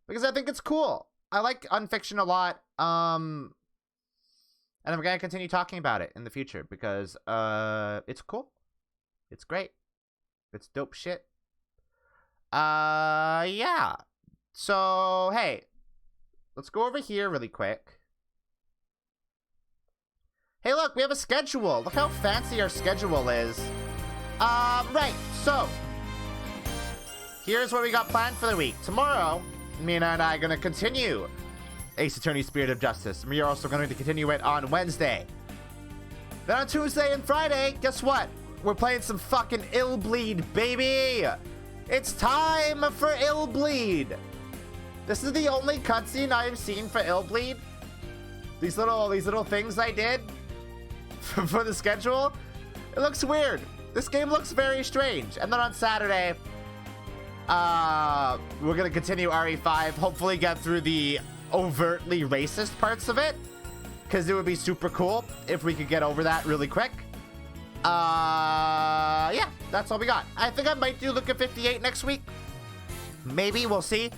Because I think it's cool. I like unfiction a lot. And I'm going to continue talking about it in the future because it's cool. It's great. It's dope shit. Yeah. So, hey. Let's go over here really quick. Hey, look, we have a schedule. Look how fancy our schedule is. Right, so here's what we got planned for the week. Tomorrow, Mina and I are going to continue Ace Attorney Spirit of Justice. We are also going to continue it on Wednesday. Then on Tuesday and Friday, guess what? We're playing some fucking Illbleed, baby! It's time for Illbleed! This is the only cutscene I've seen for Illbleed. These little things I did for the schedule. It looks weird. This game looks very strange. And then on Saturday, we're gonna continue RE5. Hopefully get through the overtly racist parts of it, because it would be super cool if we could get over that really quick. Yeah, that's all we got. I think I might do LUKA58 next week. Maybe, we'll see.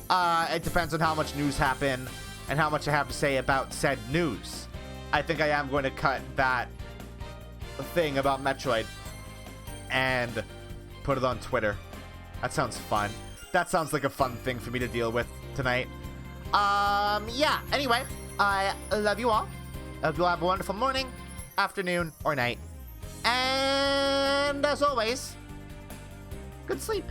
It depends on how much news happened and how much I have to say about said news. I think I am going to cut that thing about Metroid and put it on Twitter. That sounds fun. That sounds like a fun thing for me to deal with tonight. Yeah, anyway, I love you all. I hope you all have a wonderful morning, afternoon, or night. And as always, good sleep.